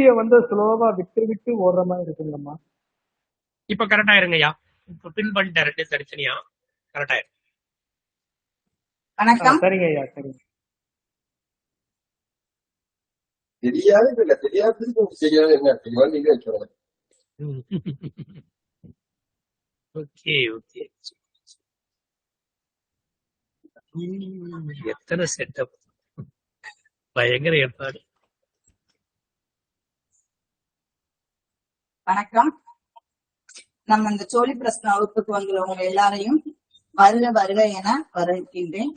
Video வந்து ஸ்லோவா விட்டு விட்டு ஓடுற மாதிரி இருக்குங்கம்மா. இப்ப கரெக்டா இருங்கய்யா. இப்ப பின் பண்ணிட்டேன் ரெண்டு தனித்தனியா. கரெக்டா இருக்கு. வணக்கம். சரிங்க ஐயா, சரிங்க. Okay okay. எத்தனை செட்டப், பயங்கர ஏற்பாடு. வணக்கம். நம்ம இந்த சோழி பிரஸ்ன வகுப்புக்கு வந்துள்ளவங்க எல்லாரையும் வருக வருக என வரவேற்கின்றேன்.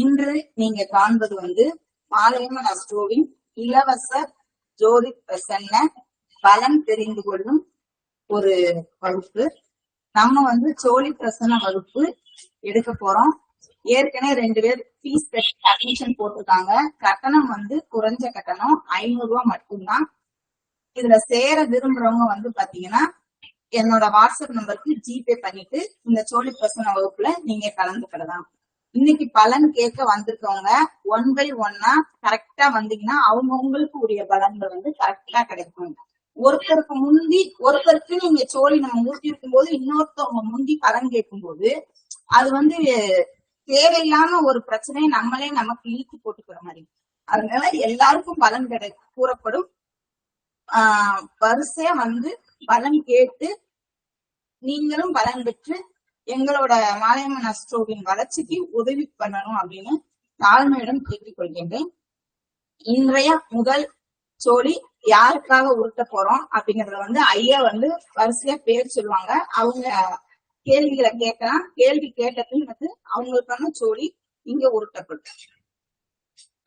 இன்று நீங்க காண்பது வந்து மாலையம்மன் அஸ்ட்ரோவின் இலவச ஜோதி பிரசன்ன பலன் தெரிந்து கொள்ளும் ஒரு வகுப்பு. நம்ம வந்து சோழி பிரசன்ன வகுப்பு எடுக்க போறோம். ஏற்கனவே 2 பேர் ஃபீஸ் கட்டி அட்மிஷன் போட்டிருக்காங்க. கட்டணம் வந்து குறைஞ்ச கட்டணம் 500 ரூபாய் மட்டும்தான். இதுல சேர விரும்புறவங்க வந்து பாத்தீங்கன்னா என்னோட வாட்ஸ்அப் நம்பருக்கு ஜிபே பண்ணிட்டு இந்த சோழி பிரசன்ன வகுப்புல நீங்க கலந்துக்கிடலாம். இன்னைக்கு பலன் கேட்க வந்திருக்கவங்க 1 by 1 கரெக்டா வந்தீங்கன்னா அவங்களுக்கு உரிய பலன்கள் வந்து கரெக்டா கிடைக்கும். ஒருத்தருக்கு நீங்க சோழி நம்ம ஊட்டி இருக்கும் போது இன்னொருத்தவங்க முந்தி பலன் கேட்கும் போது அது வந்து தேவையில்லாம ஒரு பிரச்சனையை நம்மளே நமக்கு இழுத்து போட்டுக்கிற மாதிரி. அதனால எல்லாருக்கும் பலன் கூறப்படும். வரிசையா வந்து பலன் கேட்டு நீங்களும் பலன் பெற்று எங்களோட மாலையம்மன் அஸ்ட்ரோவின் வளர்ச்சிக்கு உதவி பண்ணணும் அப்படின்னு தாழ்மையிடம் கேட்டுக்கொள்கின்றேன். இன்றைய முதல் சோழி யாருக்காக உருட்ட போறோம் அப்படிங்கறத வந்து ஐயா வந்து வரிசையா பேர் சொல்லுவாங்க. அவங்க கேள்விகளை கேட்கலாம். கேள்வி கேட்டதுன்னு வந்து அவங்களுக்கான சோழி இங்க உருட்டப்படும்.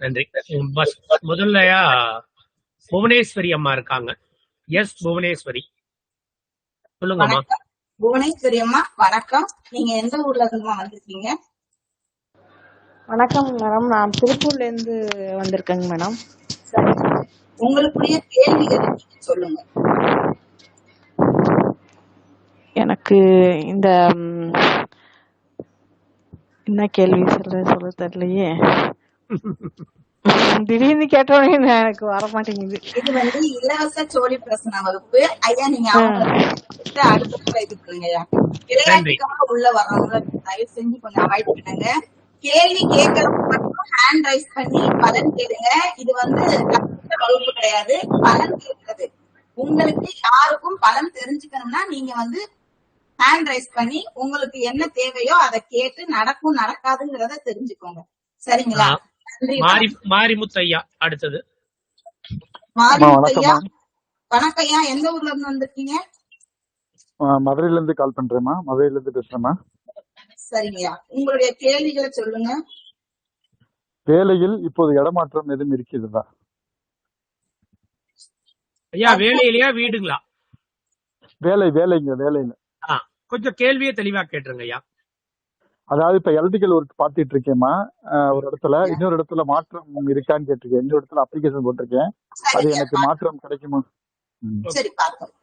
நன்றி. முதல்லயா புவனேஸ்வரி அம்மா இருக்காங்க. எஸ் புவனேஸ்வரி, சொல்லுங்கம்மா. புவனேஸ்வரி அம்மா வணக்கம். நீங்க எந்த ஊர்ல இருந்து வந்திருக்கீங்க? வணக்கம் மேடம், நான் திருப்பூர்ல இருந்து வந்திருக்கேங்க மேடம். சரி, உங்களுக்குரிய கேள்விகள் சொல்லுங்க. எனக்கு இந்த என்ன கேள்வி சொல்ல தெரியலையே, திடீர்னு கேட்டோன்னே எனக்கு வர மாட்டேங்குது. இது வந்து இலவச சோழி பிரசன வகுப்பு. ஐயா நீங்க அடுத்த இது பண்ணுங்கய்யா. விளையாட்டுக்காக உள்ள வர்றவங்க தயவு செஞ்சு கொஞ்சம் அவாய்ட் பண்ணுங்க. கேள்வி கேட்கறவங்க மட்டும் ஹேண்ட் ரைஸ் பண்ணி பலன் கேளுங்க. இது வந்து வகுப்பு கிடையாது, பலன் கேட்கறது. உங்களுக்கு யாருக்கும் பலன் தெரிஞ்சுக்கணும்னா நீங்க வந்து ஹேண்ட் ரைஸ் பண்ணி உங்களுக்கு என்ன தேவையோ அதை கேட்டு நடக்கும் நடக்காதுங்கிறத தெரிஞ்சுக்கோங்க. சரிங்களா? மாரிமுத்தையா அடுத்தது. மாரிமுத்தையா வணக்கம் ஐயா. எந்த ஊர்ல இருந்து வந்திருக்கீங்க? மதுரையில இருந்து கால் பண்றேம்மா. மதுரையில இருந்து பேசுறேம்மா. சரிங்கய்யா, உங்களுடைய கேள்விகளை சொல்லுங்க. வேலையில் இப்போது இடமாற்றம் எதுவும் இருக்கிறதா? ஐயா வேலையிலயா வீடுங்களா? வேலையில கொஞ்சம் கேள்வியே தெளிவா கேட்டுருங்க ஐயா. அதாவது இப்ப எலக்ட்ரிக்கல் ஒர்க் பார்த்துட்டு இருக்கேம்மா. ஒரு இடத்துல இன்னொரு இடத்துல மாற்றம் இருக்கான்னு கேட்டிருக்கேன். இன்னொரு இடத்துல அப்ளிகேஷன் போட்டிருக்கேன். அது எனக்கு மாற்றம் கிடைக்குமா? சரி பார்ப்போம்.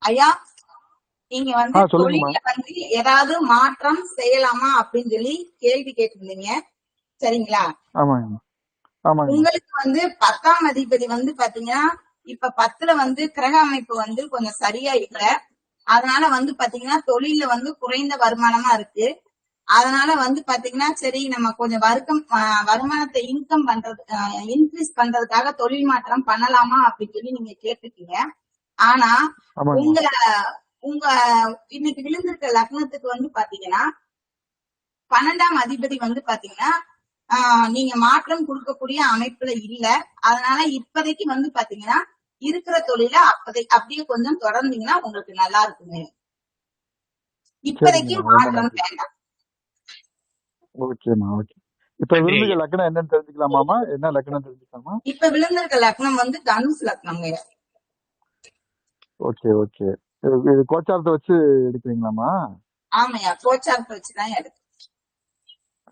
ஐயா நீங்க வந்து தொழில வந்து ஏதாவது மாற்றம் செய்யலாமா அப்படின்னு சொல்லி கேள்வி கேட்டிருந்தீங்க. சரிங்களா? உங்களுக்கு வந்து 10ஆம் அதிபதி வந்து பாத்தீங்கன்னா இப்ப 10ல வந்து கிரக அமைப்பு வந்து கொஞ்சம் சரியா இல்ல. அதனால வந்து பாத்தீங்கன்னா தொழில வந்து குறைந்த வருமானமா இருக்கு. அதனால வந்து பாத்தீங்கன்னா சரி நம்ம கொஞ்சம் வருமானத்தை இன்க்ரீஸ் பண்றதுக்காக தொழில் மாற்றம் பண்ணலாமா அப்படின்னு சொல்லி நீங்க கேட்டிருக்கீங்க. ஆனா உங்க இன்னைக்கு விழுந்திருக்க லக்னத்துக்கு வந்து பாத்தீங்கன்னா 12ஆம் அதிபதி வந்து பாத்தீங்கன்னா நீங்க மாற்றம் கொடுக்கக்கூடிய அமைப்புல இல்ல. அதனால இப்போதைக்கு வந்து பாத்தீங்கன்னா இருக்கிற தொழில அப்படியே கொஞ்சம் தொடர்ந்தீங்கன்னா உங்களுக்கு நல்லா இருக்குங்க. இப்போதைக்கு மாற்றம் வேண்டாம். இப்ப விழுந்திருக்க லக்னம் என்னன்னு தெரிஞ்சுக்கலாமா? என்ன லக்னம் தெரிஞ்சுக்கலாமா? இப்ப விழுந்திருக்க லக்னம் வந்து தனுஷ் லக்னங்க. ஓகே. இது கோச்சாரத்தை வச்சு எடுக்கிறீங்களாமா? ஆமாயா, கோச்சாரத்தை வச்சுதான் எடுக்கும்.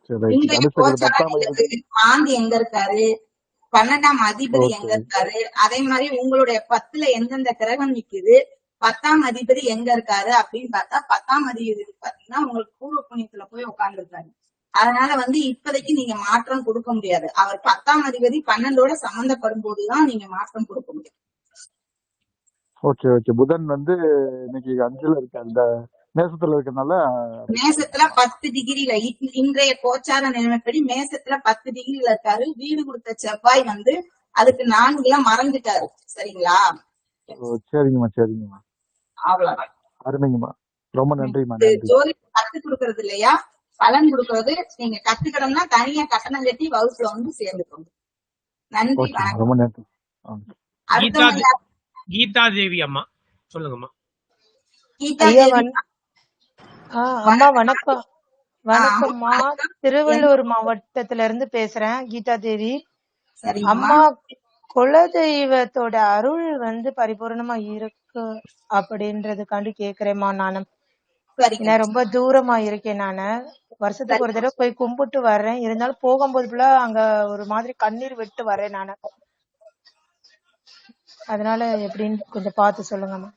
சரி. மாந்தி எங்க இருக்காரு, 12ஆம் அதிபதி ஓகே எங்க இருக்காரு, அதே மாதிரி உங்களுடைய 10ல எந்தெந்த கிரகம் நிக்குது, 10ஆம் அதிபதி எங்க இருக்காரு அப்படின்னு பார்த்தா 10ஆம் அதிபதி பாத்தீங்கன்னா உங்களுக்கு பூர்வ புண்ணியத்துல போய் உட்கார்ந்துருக்காரு. அதனால வந்து இப்போதைக்கு நீங்க மாற்றம் கொடுக்க முடியாது. அவர் 10ஆம் அதிபதி 12ஓட சம்பந்தப்படும் போதுதான் நீங்க மாற்றம் கொடுக்க முடியும். Okay okay. புதன் வந்து இன்னைக்கு 5ல இருக்கு, அந்த மேசத்துல இருக்கனால மேசத்துல 10 டிகிரில இன்றைய கோச்சார நிலைமைப்படி மேசத்துல 10 டிகிரில இருக்காரு. வீடு கொடுத்த செவ்வாய் வந்து அதுக்கு 4ல மறைஞ்சிட்டாரு. சரிங்களா? சரிங்கம்மா சரிங்கம்மா, அவ்வளவுதான். அருமைங்கம்மா, ரொம்ப நன்றிம்மா, இது நன்றி. ஜோதிடம் கத்து கொடுக்கறது இல்லையா, பலன் கொடுக்கறது. நீங்க கத்துக்கணும்னா தனியா கட்டணம் கட்டி வகுப்புல வந்து சேர்ந்துக்கோங்க. நன்றி, ஓகேம்மா, வணக்கம். ரொம்ப நன்றி. கீதா அடுத்தவங்க யார்? கீதா தேவி அம்மா சொல்லுங்கம்மா. கீதா ஐயா தேவி. அம்மா வணக்கம். வணக்கம்மா, வணக்கம். திருவள்ளூர் மாவட்டத்துல இருந்து பேசுறேன், கீதா தேவி. சரிங்கம்மா. அம்மா, குலதெய்வத்தோட அருள் வந்து பரிபூர்ணமா இருக்கு அப்படின்றதுக்காண்டி கேக்குறேம்மா. நானும் சரிங்க. நான் ரொம்ப தூரமா இருக்கேன். நானு வருஷத்துக்கு ஒரு தடவை போய் கும்பிட்டு வர்றேன். இருந்தாலும் போகும்போது ஃபுல்லா அங்க ஒரு மாதிரி கண்ணீர் விட்டு வர்றேன் நானு. அதனால எப்படின்னு கொஞ்சம் பார்த்து சொல்லுங்கம்மா.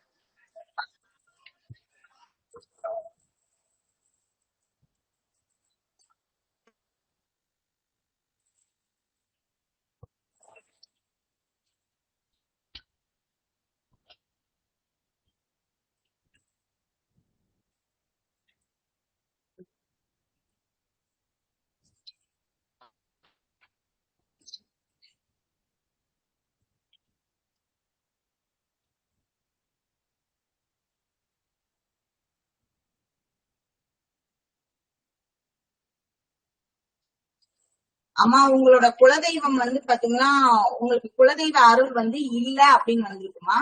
அம்மா, உங்களோட குலதெய்வம் வந்து பாத்தீங்கன்னா உங்களுக்கு குலதெய்வ அருள் வந்து இல்ல அப்படின்னு வந்திருக்குமா.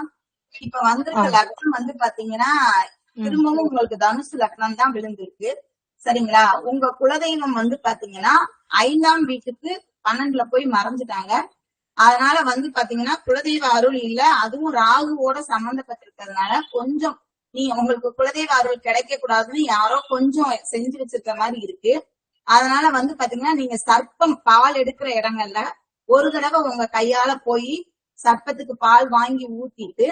இப்ப வந்திருக்க லக்னம் வந்து பாத்தீங்கன்னா திரும்பவும் உங்களுக்கு தனுசு லக்னம் தான் விழுந்திருக்கு. சரிங்களா? உங்க குலதெய்வம் வந்து பாத்தீங்கன்னா 5ஆம் வீட்டுக்கு 12ல போய் மறைஞ்சிட்டாங்க. அதனால வந்து பாத்தீங்கன்னா குலதெய்வ அருள் இல்ல. அதுவும் ராகுவோட சம்பந்தப்பட்டிருக்கிறதுனால கொஞ்சம் உங்களுக்கு குலதெய்வ அருள் கிடைக்க கூடாதுன்னு யாரோ கொஞ்சம் செஞ்சு வச்சிருக்க மாதிரி இருக்கு. அதனால வந்து பாத்தீங்கன்னா நீங்க சர்ப்பம் பால் எடுக்கிற இடங்கள்ல ஒரு தடவை உங்க கையால போய் சர்ப்பத்துக்கு பால் வாங்கி ஊத்திட்டு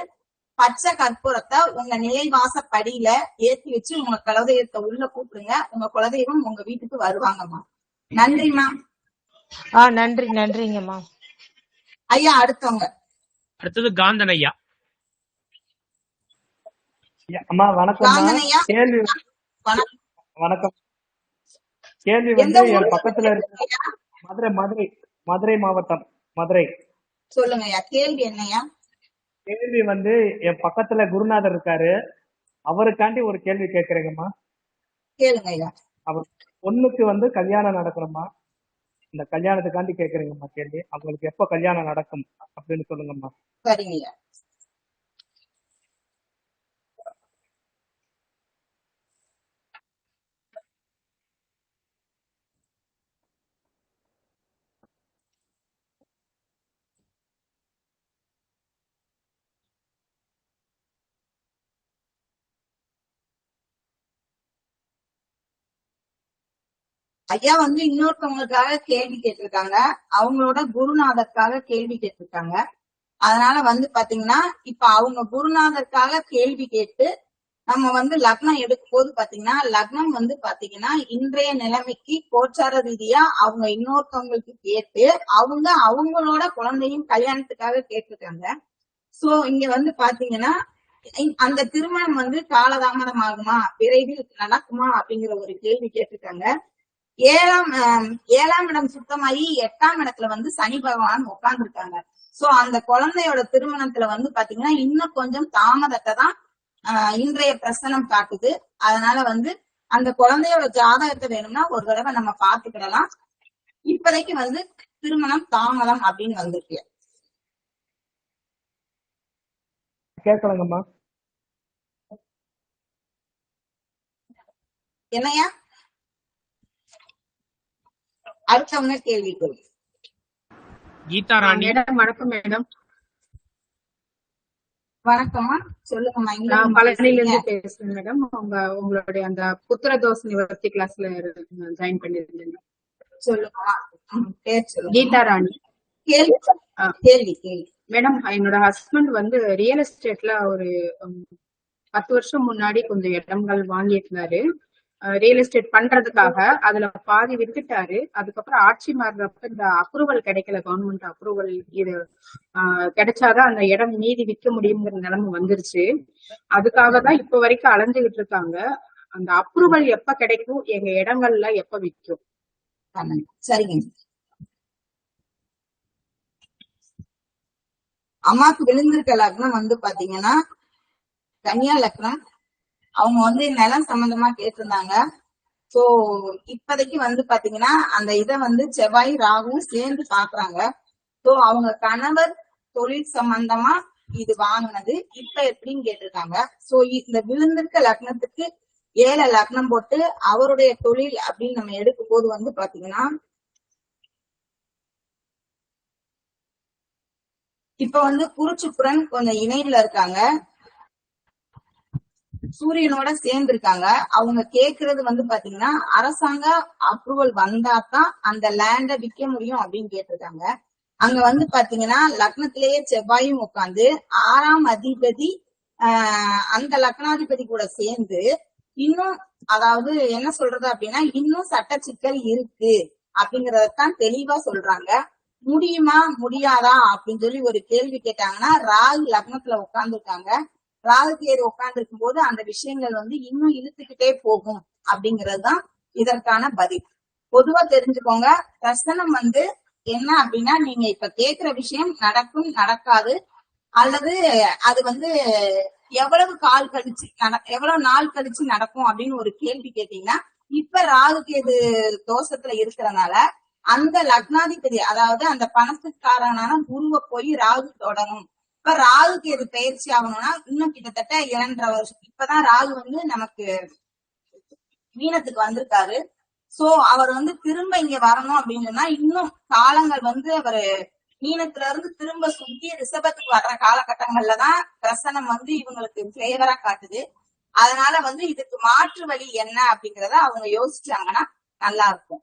பச்சை கற்பூரத்தை உங்க நிலைவாச படியில ஏத்தி வச்சு உங்க குலதெய்வத்தை உள்ள கூப்பிடுங்க. உங்க குலதெய்வம் உங்க வீட்டுக்கு வருவாங்கம்மா. நன்றிம்மா. நன்றி, நன்றிங்கம்மா. ஐயா, அடுத்தவங்க. அடுத்தது காந்தன் ஐயா. அம்மா வணக்கம்மா. காந்தன் ஐயா, கேள்வி வணக்கம். வணக்கம். கேள்வி எந்த வந்து என் ஊர்ல பக்கத்துல இருக்கு. இருக்கீங்க ஐயா? மதுரை மதுரை மதுரை மாவட்டம், மதுரை. சொல்லுங்க ஐயா, கேள்வி என்னையா? கேள்வி வந்து என் பக்கத்துல குருநாதர் இருக்காரு, அவருக்காண்டி ஒரு கேள்வி கேட்கிறேங்கம்மா. கேளுங்க ஐயா. அவர் பொண்ணுக்கு வந்து கல்யாணம் நடக்கணும்மா. இந்த கல்யாணத்துக்காண்டி கேக்குறேங்கம்மா கேள்வி. அவங்களுக்கு எப்ப கல்யாணம் நடக்கும் அப்படின்னு சொல்லுங்கம்மா. சரிங்க ஐயா. ஐயா வந்து இன்னொருத்தவங்களுக்காக கேள்வி கேட்டிருக்காங்க. அவங்களோட குருநாதருக்காக கேள்வி கேட்டிருக்காங்க. அதனால வந்து பாத்தீங்கன்னா இப்ப அவங்க குருநாதருக்காக கேள்வி கேட்டு நம்ம வந்து லக்னம் எடுக்கும் போது பாத்தீங்கன்னா லக்னம் வந்து பாத்தீங்கன்னா இன்றைய நிலைமைக்கு கோச்சார ரீதியா அவங்க இன்னொருத்தவங்களுக்கு கேட்டு அவங்க அவங்களோட குழந்தையும் கல்யாணத்துக்காக கேட்டிருக்காங்க. சோ இங்க வந்து பாத்தீங்கன்னா அந்த திருமணம் வந்து காலதாமதம் ஆகுமா, விரைவில் நடக்குமா அப்படிங்கிற ஒரு கேள்வி கேட்டிருக்காங்க. ஏழாம் இடம் சுத்தமாயி 8ஆம் இடத்துல வந்து சனி பகவான் உட்கார்ந்து இருக்காங்க. சோ அந்த குழந்தையோட திருமணத்துல வந்து பாத்தீங்கன்னா இன்னும் கொஞ்சம் தாமதத்தை தான் இன்றைய பிரசனம் காட்டுது. அதனால வந்து அந்த குழந்தையோட ஜாதகத்தை வேணும்னா ஒரு தடவை நம்ம பாத்துக்கிடலாம். இப்போதைக்கு வந்து திருமணம் தாமதம் அப்படின்னு வந்திருக்கு. கேட்கலங்கம்மா. என்னையா? அடுத்தவங்க கேள்வி கொடுங்க. கீதா ராணி. மேடம் வணக்கம் மேடம். வணக்கம்மா, சொல்லுங்கம்மா. நான் பழனில இருந்து பேசுறேன் மேடம். உங்களுடைய அந்த புத்திர தோஷ நிவர்த்தி கிளாஸ்ல ஜாயின் பண்ணிருந்தேன். சொல்லுங்கம்மா, பேர் சொல்லுங்க. கீதா ராணி. கேள்வி அஹ் கேள்வி கேள்வி மேடம், என்னோட ஹஸ்பண்ட் வந்து ரியல் எஸ்டேட்ல ஒரு 10 வருஷம் முன்னாடி கொஞ்சம் இடங்கள் வாங்கியிருந்தாரு. ரியல் எஸ்டேட் பண்றதுக்காக. அதுல பாதி வித்துட்டாரு. அதுக்கப்புறம் ஆட்சி மாறுறப்ப இந்த அப்ரூவல் கிடைக்கல, கவர்மெண்ட் அப்ரூவல் இது கிடைச்சாதான் அந்த இடம் மீதி விற்க முடியுங்கிற நிலைமை வந்துருச்சு. அதுக்காக தான் இப்ப வரைக்கும் அலைஞ்சுகிட்டு இருக்காங்க. அந்த அப்ரூவல் எப்ப கிடைக்கும், எங்க இடங்கள்ல எப்ப விற்கும்? பண்ணுங்க. சரிங்க. அம்மாக்கு விழுந்திருக்க லக்னம் வந்து பாத்தீங்கன்னா கன்னியா லக்னம். அவங்க வந்து நிலம் சம்பந்தமா கேட்டிருந்தாங்க. சோ இப்போதைக்கு வந்து பாத்தீங்கன்னா அந்த இதை வந்து செவ்வாய் ராகுவும் சேர்ந்து பாக்குறாங்க. சோ அவங்க கணவர் தொழில் சம்பந்தமா இது வாங்கினது இப்ப எப்படின்னு கேட்டிருக்காங்க. சோ இந்த விழுந்திருக்க லக்னத்துக்கு 7 லக்னம் போட்டு அவருடைய தொழில் அப்படின்னு நம்ம எடுக்கும் போது வந்து பாத்தீங்கன்னா இப்ப வந்து குருச்சுப்புரன் கொஞ்சம் இணையில இருக்காங்க, சூரியனோட சேர்ந்து இருக்காங்க. அவங்க கேக்குறது வந்து பாத்தீங்கன்னா அரசாங்க அப்ரூவல் வந்தாதான் அந்த லேண்ட விற்க முடியும் அப்படின்னு கேட்டிருக்காங்க. அங்க வந்து பாத்தீங்கன்னா லக்னத்திலேயே செவ்வாயும் உட்காந்து 6ஆம் அதிபதி அந்த லக்னாதிபதி கூட சேர்ந்து இன்னும், அதாவது என்ன சொல்றது அப்படின்னா இன்னும் சட்ட சிக்கல் இருக்கு அப்படிங்கறதான் தெளிவா சொல்றாங்க. முடியுமா முடியாதா அப்படின்னு சொல்லி ஒரு கேள்வி கேட்டாங்கன்னா ராகு லக்னத்துல உட்கார்ந்துருக்காங்க. ராகு கேது உட்கார்ந்து இருக்கும் போது அந்த விஷயங்கள் வந்து இன்னும் இழுத்துக்கிட்டே போகும் அப்படிங்கறதுதான் இதற்கான பதில். பொதுவா தெரிஞ்சுக்கோங்க, பிரசனம் வந்து என்ன அப்படின்னா நீங்க இப்ப கேக்குற விஷயம் நடக்கும் நடக்காது, அல்லது அது வந்து எவ்வளவு நாள் கழிச்சு நடக்கும் அப்படின்னு ஒரு கேள்வி கேட்டீங்கன்னா, இப்ப ராகு கேது தோஷத்துல இருக்கிறதுனால அந்த லக்னாதிபதி, அதாவது அந்த பணத்துக்காரனான குருவை போய் ராகு தொடரும். இப்ப ராகு கேது பயிற்சி ஆகணும்னா இன்னும் கிட்டத்தட்ட 2.5 வருஷம். இப்பதான் ராகு வந்து நமக்கு மீனத்துக்கு வந்திருக்காரு. சோ அவர் வந்து திரும்ப இங்க வரணும் அப்படின்னு சொன்னா இன்னும் காலங்கள் வந்து அவரு மீனத்துல இருந்து திரும்ப சுத்தி ரிஷபத்துக்கு வர்ற காலகட்டங்கள்லதான் பிரசனம் வந்து இவங்களுக்கு ஃபேவரா காட்டுது. அதனால வந்து இதுக்கு மாற்று வழி என்ன அப்படிங்கறத அவங்க யோசிச்சாங்கன்னா நல்லா இருக்கும்.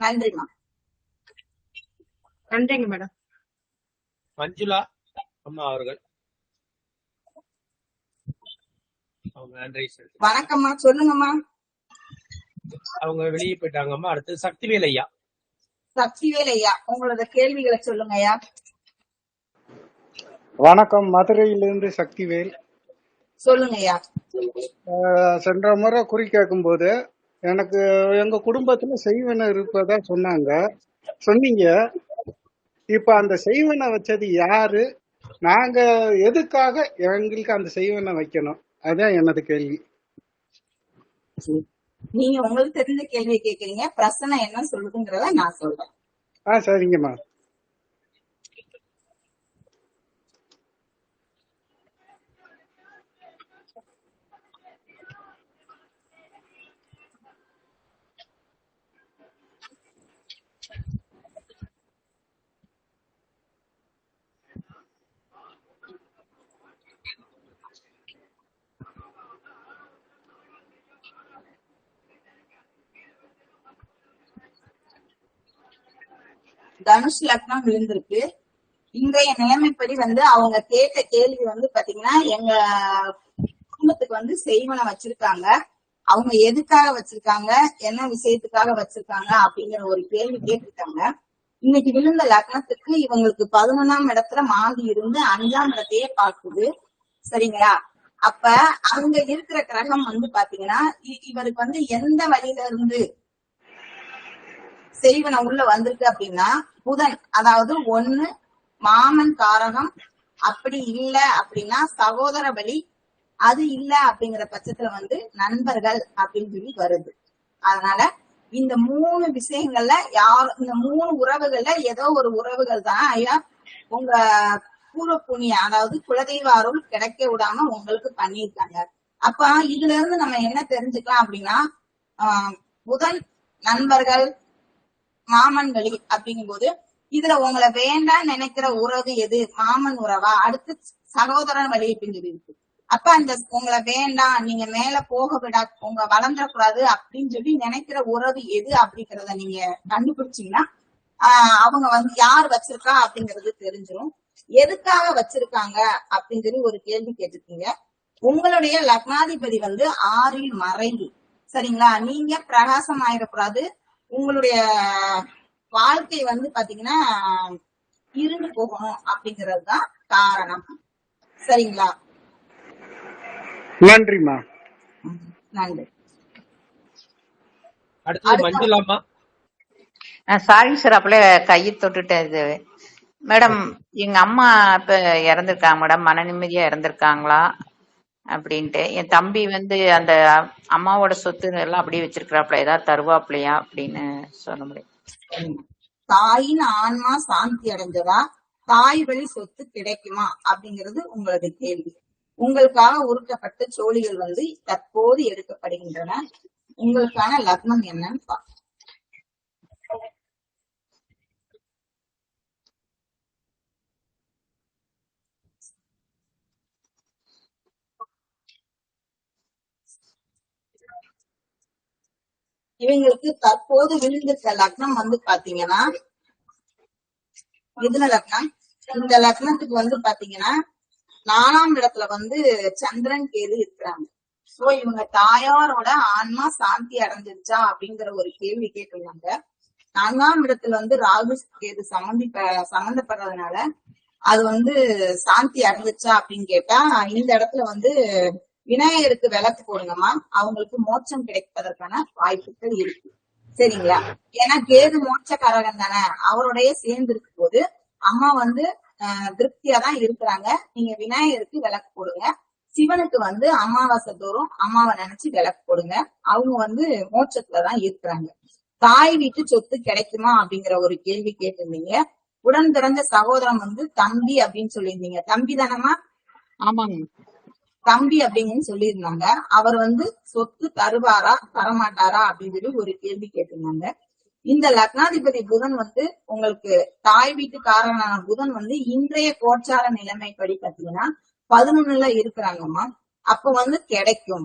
நன்றிமா. நன்றிங்க மேடம். மஞ்சுளா அம்மா அவர்கள் அவங்க நன்றி சொல்லுங்க. வணக்கம்மா, சொல்லுங்கம்மா. அவங்க வெளியே போயிட்டாங்கம்மா. அடுத்து சக்திவேல் ஐயா. சக்திவேல் ஐயா, உங்களோட கேள்விகளை சொல்லுங்க ஐயா. வணக்கம், மதுரையிலிருந்து சக்திவேல். சொல்லுங்க ஐயா. சென்ற முறை குறி கேட்கும் போது எனக்கு எங்க குடும்பத்துல செய்வன இருப்பதா சொன்னீங்க. இப்ப அந்த செய்வனை வச்சது யாரு, நாங்க எதுக்காக எங்களுக்கு அந்த செய்வனை வைக்கணும், அதான் எனது கேள்வி. நீங்க உங்களுக்கு தெரிஞ்ச கேள்வியை கேக்குறீங்க, பிரச்சனை என்ன சொல்லுதுங்கிறத நான் சொல்றேன். சரிங்கம்மா. தனுஷ் லக்னம் விழுந்திருக்கு. இன்றைய நிலைமைப்படி வந்து அவங்க கேட்ட கேள்வி வந்து பாத்தீங்கன்னா எங்க குடும்பத்துக்கு வந்து செய்வனை வச்சிருக்காங்க, அவங்க எதுக்காக வச்சிருக்காங்க, என்ன விஷயத்துக்காக வச்சிருக்காங்க அப்படிங்கிற ஒரு கேள்வி கேட்டிருக்காங்க. இன்னைக்கு விழுந்த லக்னத்துக்கு இவங்களுக்கு 11ஆம் இடத்துல மாந்தி இருந்து 5ஆம் இடத்தையே பாக்குது. சரிங்களா? அப்ப அங்க இருக்கிற கிரகம் வந்து பாத்தீங்கன்னா இவருக்கு வந்து எந்த வழியில இருந்து செய்வன உள்ள வந்திருக்கு அப்படின்னா புதன், அதாவது 1 மாமன் காரகம், அப்படி இல்ல அப்படின்னா சகோதர வழி, அது இல்ல அப்படிங்கிற பட்சத்துல வந்து நண்பர்கள் அப்படின்னு சொல்லி வருது. அதனால இந்த 3 விஷயங்கள்ல இந்த 3 உறவுகள்ல ஏதோ ஒரு உறவுகள் தான் ஐயா உங்க பூர்வ புண்ணிய, அதாவது குலதெய்வ அருள் கிடைக்க விடாம உங்களுக்கு பண்ணியிருக்காங்க. அப்ப இதுல இருந்து நம்ம என்ன தெரிஞ்சுக்கலாம் அப்படின்னா புதன், நண்பர்கள், மாமன் வழி அப்படிங்கும் போது இதுல உங்களை வேண்டாம் நினைக்கிற உறவு எது, மாமன் உறவா, அடுத்து சகோதரன் வழி அப்படின்னு சொல்லி இருக்கு. அப்ப அந்த உங்களை வேண்டாம், நீங்க மேல போக விடா, உங்க வளர்ந்துடக்கூடாது அப்படின்னு சொல்லி நினைக்கிற உறவு எது அப்படிங்கறத நீங்க கண்டுபிடிச்சீங்கன்னா அவங்க வந்து யார் வச்சிருக்கா அப்படிங்கறது தெரிஞ்சிடும். எதுக்காக வச்சிருக்காங்க அப்படின்னு சொல்லி ஒரு கேள்வி கேட்டிருக்கீங்க. உங்களுடைய லக்னாதிபதி வந்து 6ல் மறைவு, சரிங்களா? நீங்க பிரகாசம் ஆயிடக்கூடாது. உங்களுடைய வாழ்க்கை வந்து பாத்தீங்கன்னா இருண்டு போகணும் அப்படிங்கிறது தான் காரணம், சரிங்களா? நன்றிம்மா. நன்றி. அடுத்தது மஞ்சுளாமா. சாரி சார், அப்பளே கையை தொட்டுட்டேன். இது மேடம், எங்க அம்மா இப்ப இறந்திருக்காங்க மேடம். மன நிம்மதியா இறந்திருக்காங்களா அப்படின்ட்டு. என் தம்பி வந்து அந்த அம்மாவோட சொத்து எல்லாம் அப்படியே வச்சிருக்கிறாப்ல, ஏதாவது தருவாப்லையா அப்படின்னு சொல்ல முடியும்? தாயின் ஆன்மா சாந்தி அடைஞ்சதா, தாய் வழி சொத்து கிடைக்குமா அப்படிங்கிறது உங்களது கேள்வி. உங்களுக்காக உருட்டப்பட்ட சோழிகள் வந்து தற்போது எடுக்கப்படுகின்றன. உங்களுக்கான லக்னம் என்னன்னு பார்க்கலாம். இவங்களுக்கு தற்போது விழுந்திருக்க லக்னம் வந்து பாத்தீங்கன்னா மிதுன லக்னம். இந்த லக்னத்துக்கு வந்து பாத்தீங்கன்னா 4ஆம் இடத்துல வந்து சந்திரன் கேது இருக்கிறாங்க. சோ இவங்க தாயாரோட ஆன்மா சாந்தி அடைஞ்சிருச்சா அப்படிங்கிற ஒரு கேள்வி கேட்டிருந்தாங்க. 4ஆம் இடத்துல வந்து ராகு கேது சம்பந்தப்படுறதுனால அது வந்து சாந்தி அடைஞ்சிருச்சா அப்படின்னு கேட்டா, இந்த இடத்துல வந்து விநாயகருக்கு விளக்கு போடுங்கம்மா, அவங்களுக்கு மோட்சம் கிடைப்பதற்கான வாய்ப்புகள் இருக்கு, சரிங்களா? ஏன்னா கேது மோட்சக்காரகன் தானே, அவரோடய சேர்ந்து இருக்கும் போது அம்மா வந்து திருப்தியா தான் இருக்கிறாங்க. நீங்க விநாயகருக்கு விளக்கு போடுங்க. சிவனுக்கு வந்து அமாவாசை தோறும் அம்மாவை நினைச்சு விளக்கு போடுங்க. அவங்க வந்து மோட்சத்துலதான் இருக்கிறாங்க. தாய் வீட்டு சொத்து கிடைக்குமா அப்படிங்கிற ஒரு கேள்வி கேட்டிருந்தீங்க. உடன் பிறந்த சகோதரன் வந்து தம்பி அப்படின்னு சொல்லியிருந்தீங்க. தம்பி தானம்மா? ஆமாங்க. தம்பி அப்படின்னு சொல்லியிருந்தாங்க. அவர் வந்து சொத்து தருவாரா தரமாட்டாரா அப்படின்னு சொல்லி ஒரு கேள்வி கேட்டிருந்தாங்க. இந்த லக்னாதிபதி புதன் வந்து உங்களுக்கு தாய் வீட்டுக்காரனான புதன் வந்து இன்றைய கோச்சார நிலைமைப்படி பாத்தீங்கன்னா 11ல இருக்கிறாங்கம்மா. அப்ப வந்து கிடைக்கும்.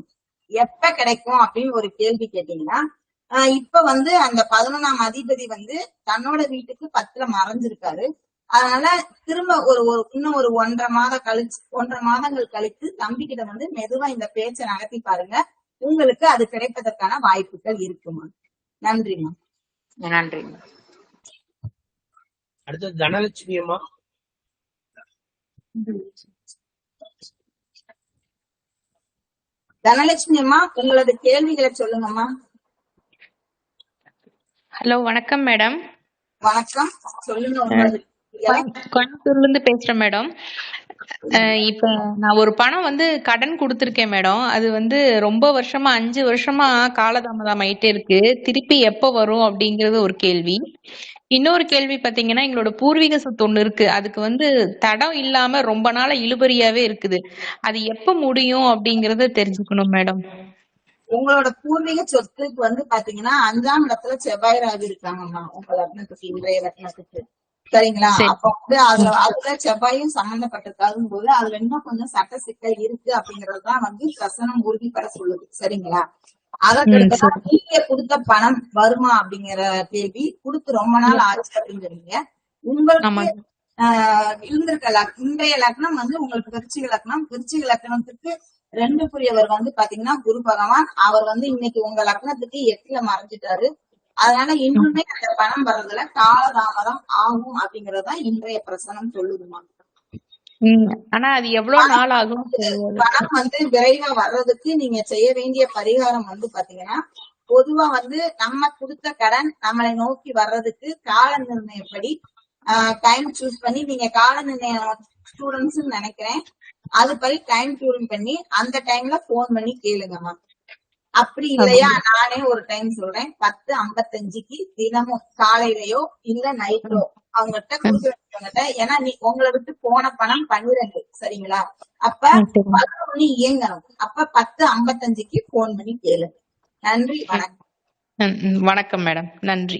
எப்ப கிடைக்கும் அப்படின்னு ஒரு கேள்வி கேட்டீங்கன்னா, இப்ப வந்து அந்த 11ஆம் அதிபதி வந்து தன்னோட வீட்டுக்கு 10ல மறைஞ்சிருக்காரு. அதனால திரும்ப இன்னும் ஒரு 1.5 மாதங்கள் கழித்து தம்பி கிட்ட வந்து மெதுவா இந்த பேச்சை நடத்தி பாருங்க. உங்களுக்கு அது கிடைப்பதற்கான வாய்ப்புகள் இருக்குமா. நன்றிமா. நன்றிங்க. அடுத்தது தனலட்சுமி அம்மா. தனலட்சுமி அம்மா, உங்களது கேள்விகளை சொல்லுங்கம்மா. ஹலோ, வணக்கம் மேடம். வணக்கம், சொல்லுங்க. உங்களது கோயம்புத்தூர்ல இருந்து பேசுறேன் மேடம். இப்ப நான் ஒரு பணம் வந்து கடன் கொடுத்திருக்கேன் மேடம். அது வந்து ரொம்ப வருஷமா 5 வருஷமா காலதாமதம் ஆயிட்டே இருக்கு. திருப்பி எப்ப வரும் அப்படிங்கறது ஒரு கேள்வி. இன்னொரு கேள்வி பாத்தீங்கன்னா, எங்களோட பூர்வீக சொத்து ஒண்ணு இருக்கு. அதுக்கு வந்து தடம் இல்லாம ரொம்ப நாளா இழுபறியாவே இருக்குது. அது எப்ப முடியும் அப்படிங்கறத தெரிஞ்சுக்கணும் மேடம். உங்களோட பூர்வீக சொத்துக்கு வந்து பாத்தீங்கன்னா 5ஆம் இடத்துல செவ்வாய் ராகு இருக்காங்கம்மா. உங்க லக்னத்துக்கு, இன்றைய லக்னத்துக்கு, சரிங்களா? அப்ப வந்து அதுல செவ்வாயும் சம்பந்தப்பட்டிருக்காதும் போது அதுல இன்னும் கொஞ்சம் சட்ட சிக்கல் இருக்கு அப்படிங்கறதுதான் வந்து பிரசனம் உறுதிப்பட சொல்லுது, சரிங்களா? அதற்கு நீங்க கொடுத்த பணம் வருமா அப்படிங்கிற கேள்வி கொடுத்து ரொம்ப நாள் ஆச்சு அப்படின்னு சொன்னீங்க. உங்களுக்கு இருந்திருக்க இன்றைய லக்னம் வந்து உங்களுக்கு விருச்சிக லக்னம். விருச்சிக லக்னத்துக்கு 2 வந்து பாத்தீங்கன்னா குரு பகவான். அவர் வந்து இன்னைக்கு உங்க லக்னத்துக்கு 8ல மறைஞ்சிட்டாரு. அதனால இன்னுமே அந்த பணம் வர்றதுல காலதாமதம் ஆகும் அப்படிங்கறதுதான் இன்றைய பிரசனம் சொல்லுதுமா. ஆனா அது எவ்வளவு நாள் ஆகும்? பணம் வந்து விரைவா வர்றதுக்கு நீங்க செய்ய வேண்டிய பரிகாரம் வந்து பாத்தீங்கன்னா, பொதுவா வந்து நம்ம கொடுத்த கடன் நம்மளை நோக்கி வர்றதுக்கு கால நிர்ணயப்படி டைம் சூஸ் பண்ணி, நீங்க கால நிர்ணயம் ஸ்டூடெண்ட்ஸ் நினைக்கிறேன், அதுபடி டைம் டியூன் பண்ணி அந்த டைம்ல போன் பண்ணி கேளுங்கம்மா. அப்படி இல்லையா, நானே ஒரு டைம் சொல்றேன், 10:55க்கு தினமும் காலையிலயோ இல்ல நைட்டோ அவங்ககிட்ட கொடுக்க. ஏன்னா உங்களை விட்டு போன பணம் 12, சரிங்களா? அப்ப 11 இயங்கணும். அப்ப 10:55க்கு போன் பண்ணி கேளுங்க. நன்றி, வணக்கம். வணக்கம் மேடம், நன்றி.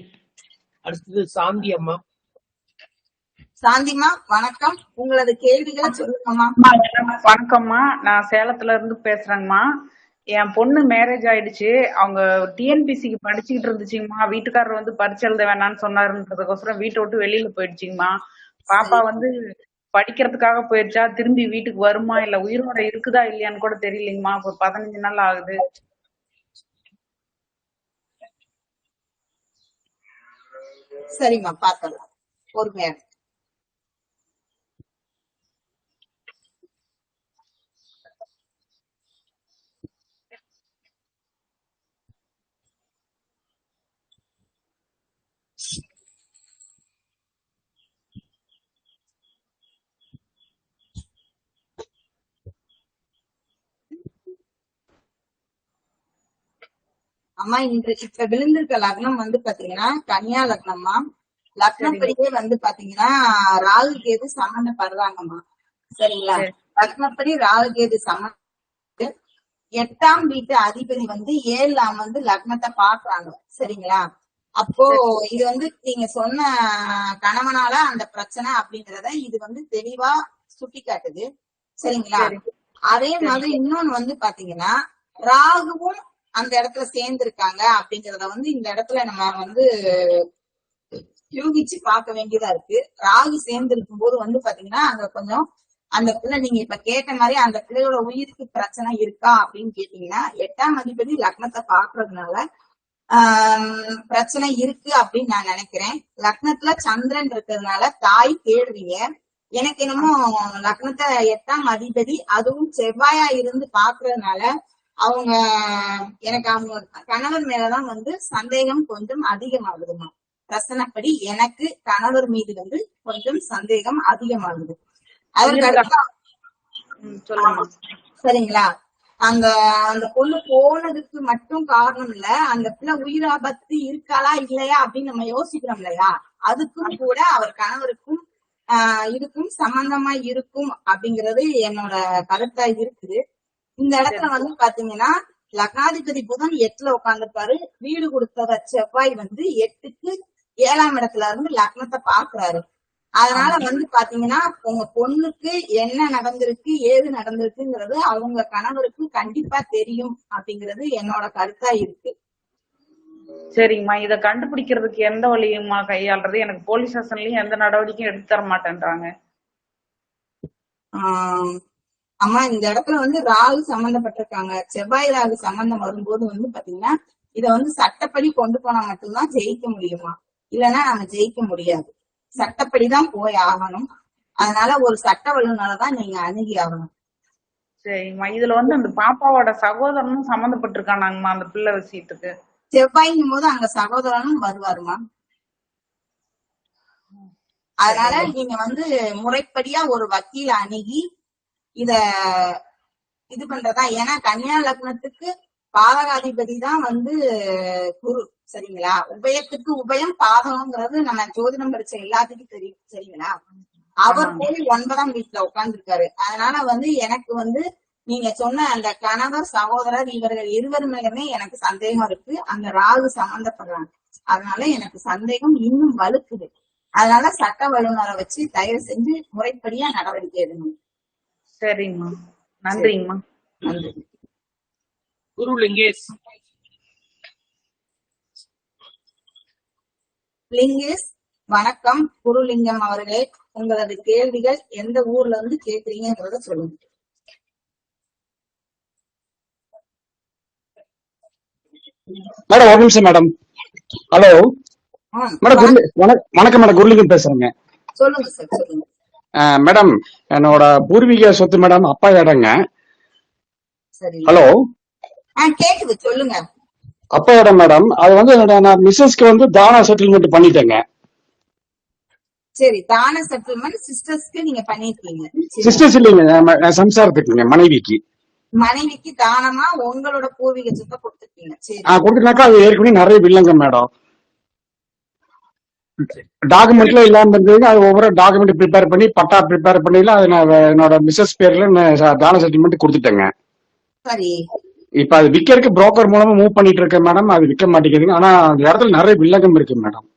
அடுத்தது சாந்தி அம்மா. சாந்திமா, வணக்கம். உங்களது கேள்விகளை சொல்லுங்கம்மா. வணக்கம்மா, நான் சேலத்துல இருந்து பேசுறேங்கம்மா. என் பொண்ணு மேரேஜ் ஆயிடுச்சு. அவங்க டிஎன்பிசிக்கு படிச்சுக்கிட்டு இருந்துச்சுங்கம்மா. வீட்டுக்காரர் வந்து பரிட்சை எழுத வேணாம்னு சொன்னாருன்றதுக்கோசரம் வீட்டை விட்டு வெளியில போயிடுச்சுங்கம்மா. பாப்பா சரி வந்து படிக்கிறதுக்காக போயிடுச்சா, திரும்பி வீட்டுக்கு வருமா இல்ல உயிரோட இருக்குதா இல்லையான்னு கூட தெரியலைங்கம்மா. இப்போ 15 நாள் ஆகுது. சரிம்மா, பாத்துடலாம். பொறுமையா இரு. அம்மா இன்று இப்ப விழுந்திருக்க லக்னம் வந்து பாத்தீங்கன்னா கன்னியா லக்னம்மா. சரிங்க லக்னப்படியே வந்து பாத்தீங்கன்னா ராகு கேது சம்பந்தப்படுறாங்கம்மா. சரிங்களா? சரி லக்னப்படி ராகு கேது சம்பந்த 8ஆம் வீட்டு அதிபதி வந்து 7ஆம் வந்து லக்னத்தை பாக்குறாங்க. சரிங்களா? அப்போ சரி இது வந்து நீங்க சொன்ன கணவனால அந்த பிரச்சனை அப்படிங்கறத இது வந்து தெளிவா சுட்டி காட்டுது. சரிங்களா? சரி அதே சரி மாதிரி இன்னொன்னு வந்து பாத்தீங்கன்னா ராகுவும் அந்த இடத்துல சேர்ந்திருக்காங்க அப்படிங்கறத வந்து இந்த இடத்துல நம்ம வந்து யூகிச்சு பார்க்க வேண்டியதா இருக்கு. ராகு சேர்ந்து இருக்கும் போது வந்து பாத்தீங்கன்னா அங்க கொஞ்சம் அந்த பிள்ளை நீங்க இப்ப கேட்ட மாதிரி அந்த பிள்ளையோட உயிருக்கு பிரச்சனை இருக்கா அப்படின்னு கேட்டீங்கன்னா 8ஆம் அதிபதி லக்னத்தை பாக்குறதுனால பிரச்சனை இருக்கு அப்படின்னு நான் நினைக்கிறேன். லக்னத்துல சந்திரன் இருக்கிறதுனால தாய் தேடுவீங்க. எனக்கு என்னமோ லக்னத்தை 8ஆம் அதிபதி அதுவும் செவ்வாயா இருந்து பாக்குறதுனால அவங்க எனக்கு அவங்க கணவர் மேலதான் வந்து சந்தேகம் கொஞ்சம் அதிகமாகுதுமா. பிரசனப்படி எனக்கு கணவர் மீது வந்து கொஞ்சம் சந்தேகம் அதிகமாகுது. அதற்கு இருக்கா? அடுத்த சொல்லுங்கம்மா. சரிங்களா? அந்த அந்த பொண்ணு போனதுக்கு மட்டும் காரணம் இல்ல, அந்த பிள்ளை உயிராபத்து இருக்காளா இல்லையா அப்படின்னு நம்ம யோசிக்கிறோம் இல்லையா, அதுக்கும் கூட அவர் கணவருக்கும் இதுக்கும் சம்பந்தமா இருக்கும் அப்படிங்கறது என்னோட கருத்தா இருக்குது. இந்த இடத்துல சரி வந்து பாத்தீங்கன்னா லக்னாதிபதி புதன் 8ல உட்கார்ந்துருப்பாரு. வீடு கொடுத்தவர் செவ்வாய் வந்து 8க்கு 7ஆம் இடத்துல இருந்து லக்னத்தை பாக்குறாரு. அதனால ஆமா வந்து பாத்தீங்கன்னா உங்க பொண்ணுக்கு என்ன நடந்திருக்கு ஏது நடந்திருக்குங்கிறது அவங்க கணவருக்கு கண்டிப்பா தெரியும் அப்படிங்கிறது என்னோட கருத்தா இருக்கு. சரிங்கம்மா. இத கண்டுபிடிக்கிறதுக்கு எந்த வழியுமா கையாளுறது? எனக்கு போலீஸ் ஸ்டேஷன்லயும் எந்த நடவடிக்கையும் எடுத்து தர மாட்டேன்றாங்க. ஆஹ் அம்மா இந்த இடத்துல வந்து ராகு சம்பந்தப்பட்டிருக்காங்க. செவ்வாய் ராகு சம்பந்தம் வரும்போது வந்து பாத்தீங்கன்னா இத வந்து சட்டப்படி கொண்டு போனா மட்டும்தான் ஜெயிக்க முடியுமா, இல்லைன்னா நம்ம ஜெயிக்க முடியாது. சட்டப்படிதான் போய் ஆகணும். அதனால ஒரு சட்ட வல்லுநரைதான் நீங்க அணுகி ஆகணும். சரிங்கம்மா. இதுல வந்து அந்த பாப்பாவோட சகோதரனும் சம்மந்தப்பட்டிருக்கானாங்கம்மா அந்த பிள்ளை விஷயத்துக்கு. செவ்வாய்ங்கும் போது அங்க சகோதரனும் வருவாருமா. அதனால சரிங்க நீங்க வந்து முறைப்படியா ஒரு வக்கீல அணுகி இத இது பண்றதா. ஏன்னா கன்னியா லக்னத்துக்கு பாதகாதிபதி தான் வந்து குரு. சரிங்களா? உபயத்துக்கு உபயம் பாதகம்ங்கிறது நம்ம ஜோதிடம் படிச்ச எல்லாத்துக்கும் தெரியும். சரிங்களா? அவர் ஆமாங்க போய் 9ஆம் வீட்டுல உட்கார்ந்துருக்காரு. அதனால வந்து எனக்கு வந்து நீங்க சொன்ன அந்த கணவர் சகோதரர் இவர்கள் இருவர் மேலுமே எனக்கு சந்தேகம் இருக்கு. அந்த ராகு சம்பந்தப்படுறாங்க. அதனால எனக்கு சந்தேகம் இன்னும் வலுக்குது. அதனால சட்ட வல்லுநரை வச்சு தயவு செஞ்சு முறைப்படியா நடவடிக்கை எடுக்கணும். சரிங்கம்மா. சரி, நன்றிங்கம்மா. நன்றி. குரு லிங்கேஷ். லிங்கேஷ் வணக்கம். குருலிங்கம் அவர்களே, உங்களது கேள்விகள் எந்த ஊர்ல இருந்து கேக்குறீங்கன்றத சொல்லுங்க. மேடம் ஒரு நிமிஷம் மேடம். ஹலோ மேடம், வணக்கம் மேடம். குருலிங்கம் பேசுறேங்க. சொல்லுங்க சார், சொல்லுங்க. மேடம், என்னோட பூர்வீக சொத்து மேடம், அப்பா இடங்க. சரி, ஹலோ கேக்குது, சொல்லுங்க. அப்பா இடம் மேடம். அது வந்து நான் மிஸ்ஸஸ்க்கு வந்து தானா செட்டில்மெண்ட் பண்ணிட்டேங்க. சரி, தான செட்டில்மெண்ட் சிஸ்டர்ஸ்க்கு நீங்க பண்ணிருக்கீங்க. சிஸ்டர்ஸ் இல்லைங்க, சம்சாரத்துக்குங்க, மனைவிக்கு. மனைவிக்கு தானமா உங்களோட பூர்வீக சொத்தை கொடுத்துருக்கீங்க. சரி, கொடுத்துனாக்கா அது ஏற்கனவே நிறைய இல்லைங்க மேடம். டாக்குமெண்ட்ல இல்லாம இருந்தது. அது ஒவ்வொரு டாக்குமெண்ட் ப்ரிப்பேர் பண்ணி பட்டா ப்ரிப்பேர் பண்ணில அது நான் என்னோட மிஸ்ஸஸ் பேர்ல தான செட்டில்மெண்ட் கொடுத்துட்டேங்க. சரி. இப்ப அது விக்கிறதுக்கு புரோக்கர் மூலமா மூவ் பண்ணிட்டு இருக்கேன் மேடம். அது விற்க மாட்டேங்குதுங்க. ஆனா அந்த இடத்துல நிறைய வில்லங்கம் இருக்கு மேடம்.